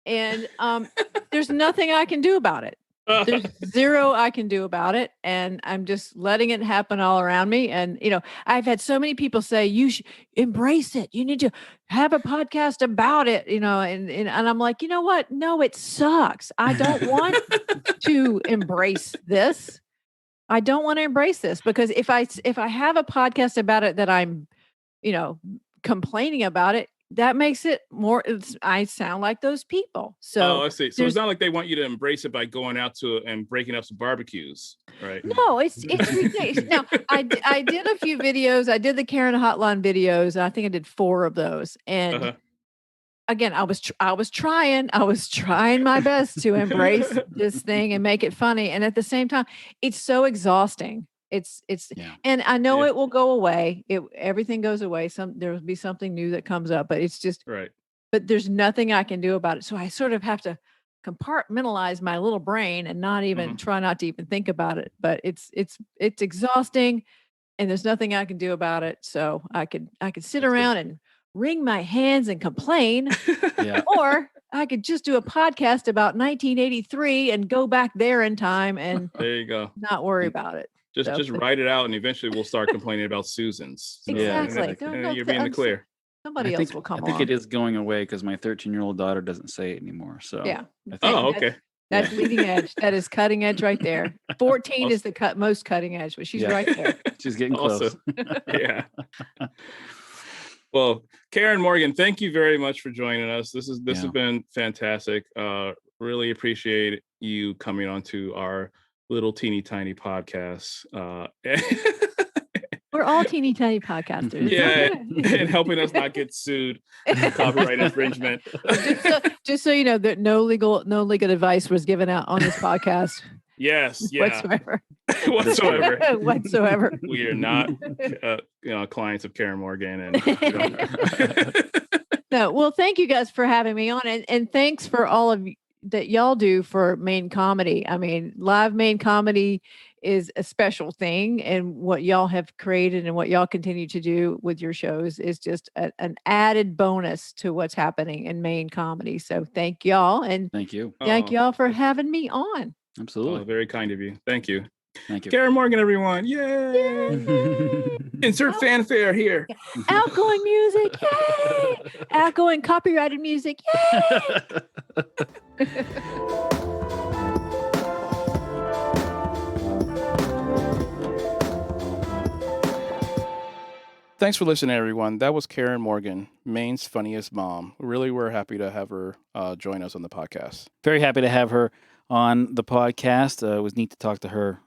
And there's nothing I can do about it. There's zero I can do about it. And I'm just letting it happen all around me. And, I've had so many people say, you should embrace it. You need to have a podcast about it, and I'm like, you know what? No, it sucks. I don't want to embrace this. I don't want to embrace this because if I have a podcast about it that I'm, complaining about it, that makes it more, I sound like those people. So I see. So it's not like they want you to embrace it by going out and breaking up some barbecues, right? No, it's ridiculous. Now, I did a few videos. I did the Karen Hotline videos. I think I did 4 of those. And again, I was trying my best to embrace this thing and make it funny. And at the same time, it's so exhausting. And I know it will go away. Everything goes away. There will be something new that comes up, but it's just right. But there's nothing I can do about it. So I sort of have to compartmentalize my little brain and not even try not to even think about it. But it's exhausting, and there's nothing I can do about it. So I could sit around and wring my hands and complain, or I could just do a podcast about 1983 and go back there in time and there you go. Not worry about it. Just write it out, and eventually we'll start complaining about Susans. So, exactly. and you're being in the clear. Somebody else will come along. I think it is going away because my 13-year-old daughter doesn't say it anymore. So okay. That's leading edge. That is cutting edge right there. 14 is the most cutting edge, but she's right there. She's getting close. Yeah. Well, Karen Morgan, thank you very much for joining us. This has been fantastic. Really appreciate you coming onto our little teeny tiny podcasts. We're all teeny tiny podcasters. Yeah, and helping us not get sued for copyright infringement. Just so you know, that no legal advice was given out on this podcast. Yes, yeah. Whatsoever. We are not clients of Karen Morgan and No, well, thank you guys for having me on, and thanks for all of that y'all do for Maine comedy. I mean, live Maine comedy is a special thing, and what y'all have created and what y'all continue to do with your shows is just an added bonus to what's happening in Maine comedy. So thank y'all, and thank you y'all for having me on. Absolutely. Very kind of you. Thank you. Thank you. Karen Morgan, everyone. Yay! Insert fanfare here. Outgoing music. Yay! Outgoing copyrighted music. Yay! Thanks for listening, everyone. That was Karen Morgan, Maine's funniest mom. Really, we're happy to have her join us on the podcast. Very happy to have her on the podcast. It was neat to talk to her.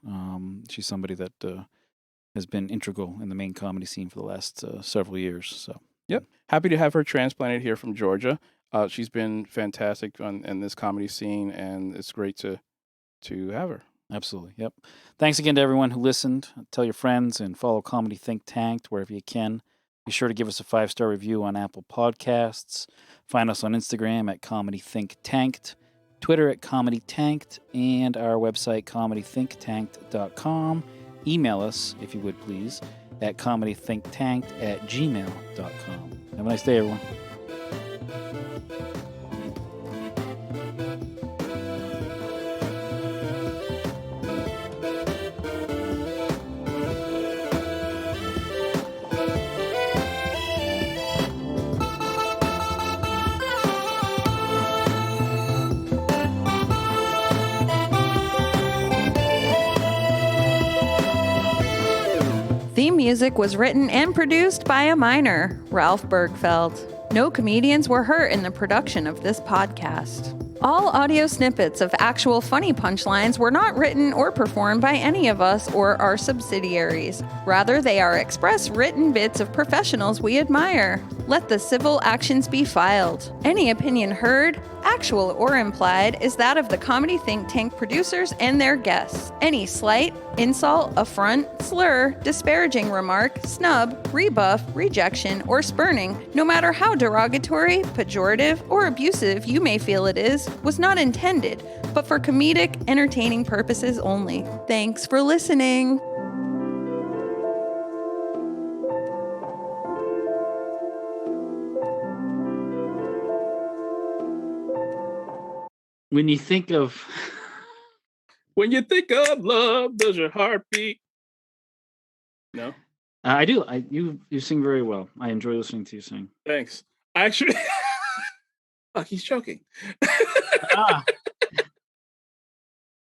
She's somebody that has been integral in the Maine comedy scene for the last several years. So, yep, happy to have her transplanted here from Georgia. She's been fantastic in this comedy scene, and it's great to have her. Absolutely. Yep. Thanks again to everyone who listened. Tell your friends and follow Comedy Think Tanked wherever you can. Be sure to give us a 5-star review on Apple Podcasts. Find us on Instagram at Comedy Think Tanked, Twitter at Comedy Tanked, and our website, comedythinktanked.com. Email us, if you would please, at comedythinktanked@gmail.com. Have a nice day, everyone. Theme music was written and produced by a minor, Ralph Bergfeld. No comedians were hurt in the production of this podcast. All audio snippets of actual funny punchlines were not written or performed by any of us or our subsidiaries. Rather, they are express written bits of professionals we admire. Let the civil actions be filed. Any opinion heard, actual or implied, is that of the Comedy Think Tank producers and their guests. Any slight, insult, affront, slur, disparaging remark, snub, rebuff, rejection, or spurning, no matter how derogatory, pejorative, or abusive you may feel it is, was not intended, but for comedic, entertaining purposes only. Thanks for listening. When you think of love, does your heart beat? No, I do. You sing very well. I enjoy listening to you sing. thanks. Actually, fuck, he's choking.